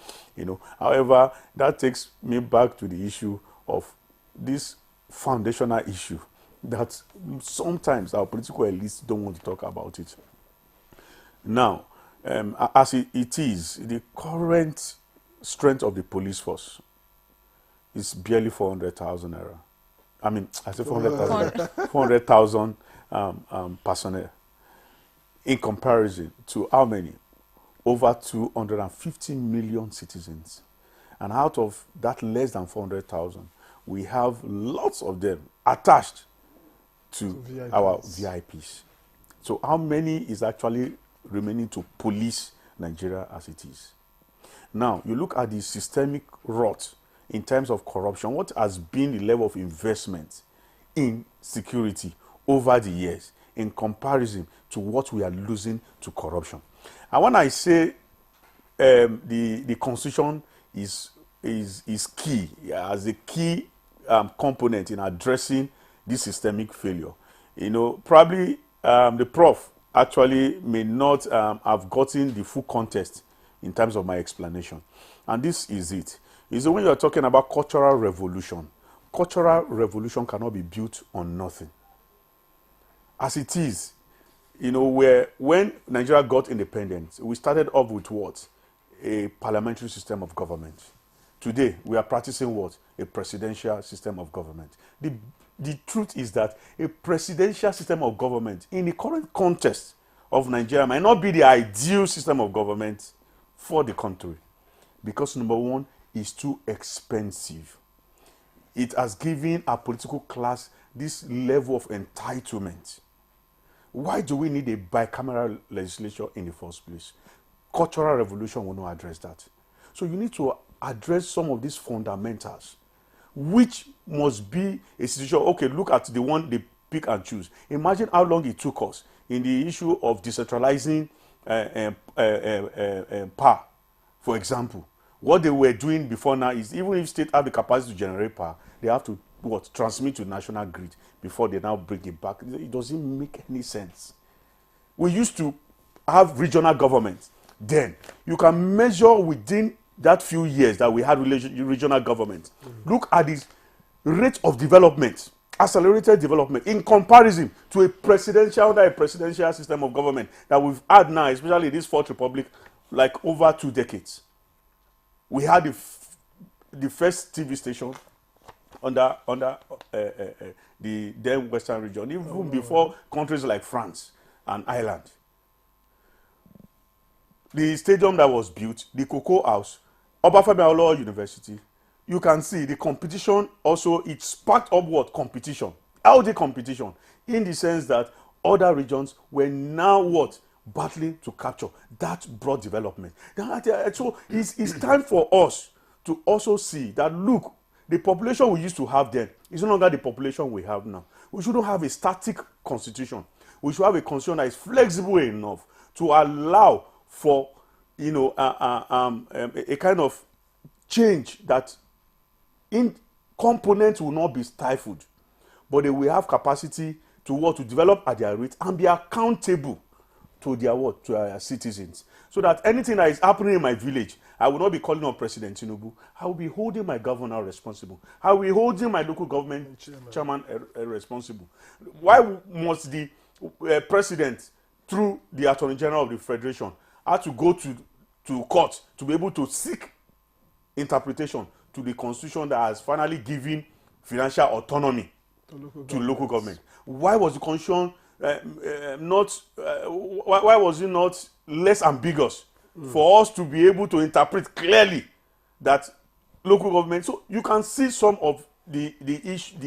However, that takes me back to the issue of this foundational issue that sometimes our political elites don't want to talk about it. Now, as it is, the current strength of the police force is barely 400,000 naira. I mean, I say 400,000, 400,000 personnel, in comparison to how many? over 250 million citizens. And out of that less than 400,000, we have lots of them attached to our VIPs. So how many is actually remaining to police Nigeria as it is? Now, you look at the systemic rot in terms of corruption. What has been the level of investment in security over the years in comparison to what we are losing to corruption? And when I say the Constitution is key, as a key component in addressing this systemic failure, you know, probably the prof actually may not have gotten the full context in terms of my explanation. And this is it. Is when you are talking about cultural revolution cannot be built on nothing. As it is, you know, when Nigeria got independence, we started off with what? A parliamentary system of government. Today, we are practicing what? A presidential system of government. The truth is that a presidential system of government in the current context of Nigeria might not be the ideal system of government for the country, because number one, it's too expensive. It has given our political class this level of entitlement. Why do we need a bicameral legislature in the first place? Cultural revolution will not address that. So you need to address some of these fundamentals, which must be a situation. Okay, look at the one they pick and choose. Imagine how long it took us in the issue of decentralizing power. For example, what they were doing before now is, even if states have the capacity to generate power, they have to transmit to national grid before they now bring it back. It doesn't make any sense. We used to have regional government. Then you can measure within that few years that we had regional government. Look at the rate of development, accelerated development, in comparison to a presidential system of government that we've had now, especially this Fourth Republic, like over 2 decades. We had the first TV station under the then Western region, even before countries like France and Ireland. The stadium that was built, the Cocoa House, Obafemi Awolowo University, you can see the competition also, it sparked up what? Competition. Healthy competition, in the sense that other regions were now what? Battling to capture. That brought development. So it's time for us to also see that, look, the population we used to have then is no longer the population we have now. We shouldn't have a static constitution. We should have a constitution that is flexible enough to allow for, you know, a kind of change that in components will not be stifled, but they will have capacity to develop at their rate and be accountable to their to our citizens. So that anything that is happening in my village, I will not be calling on President Tinubu. I will be holding my governor responsible. I will be holding my local government chairman responsible. Why must the president, through the Attorney General of the Federation, have to go to court to be able to seek interpretation to the constitution that has finally given financial autonomy to local government? Why was the constitution why was it not less ambiguous for us to be able to interpret clearly that local government? So you can see some of the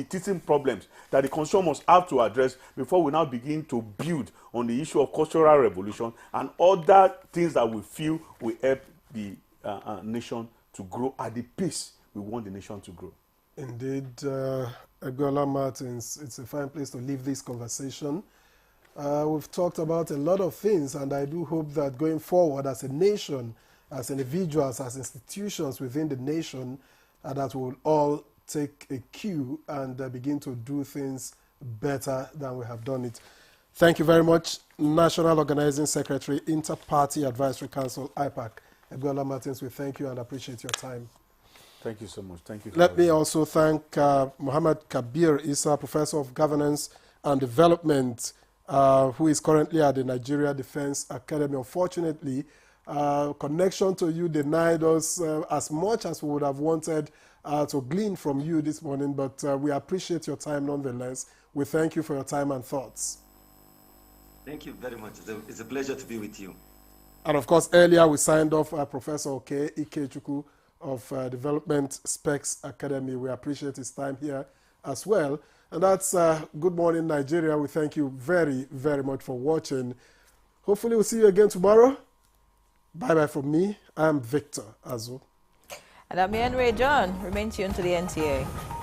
teething problems that the constitution must have to address before we now begin to build on the issue of cultural revolution and other things that we feel will help the nation to grow at the pace we want the nation to grow.
Indeed, Ebiola Martins, it's a fine place to leave this conversation. We've talked about a lot of things, and I do hope that going forward as a nation, as individuals, as institutions within the nation, that we'll all take a cue and begin to do things better than we have done it. Thank you very much, National Organizing Secretary, Inter-Party Advisory Council, IPAC. Ebiola Martins, we thank you and appreciate your time.
Thank you so much. Thank you.
Let me also thank Muhammad Kabir Issa, Professor of Governance and Development, who is currently at the Nigeria Defense Academy. Unfortunately, connection to you denied us as much as we would have wanted to glean from you this morning, but we appreciate your time nonetheless. We thank you for your time and thoughts.
Thank you very much. It's a pleasure to be with you.
And of course, earlier we signed off Professor Oke Ikechukwu of Development Specs Academy. We appreciate his time here as well. And that's Good Morning Nigeria. We thank you very, very much for watching. Hopefully we'll see you again tomorrow. Bye-bye from me. I'm Victor Azu.
And I'm Henry John. Remain tuned to the NTA.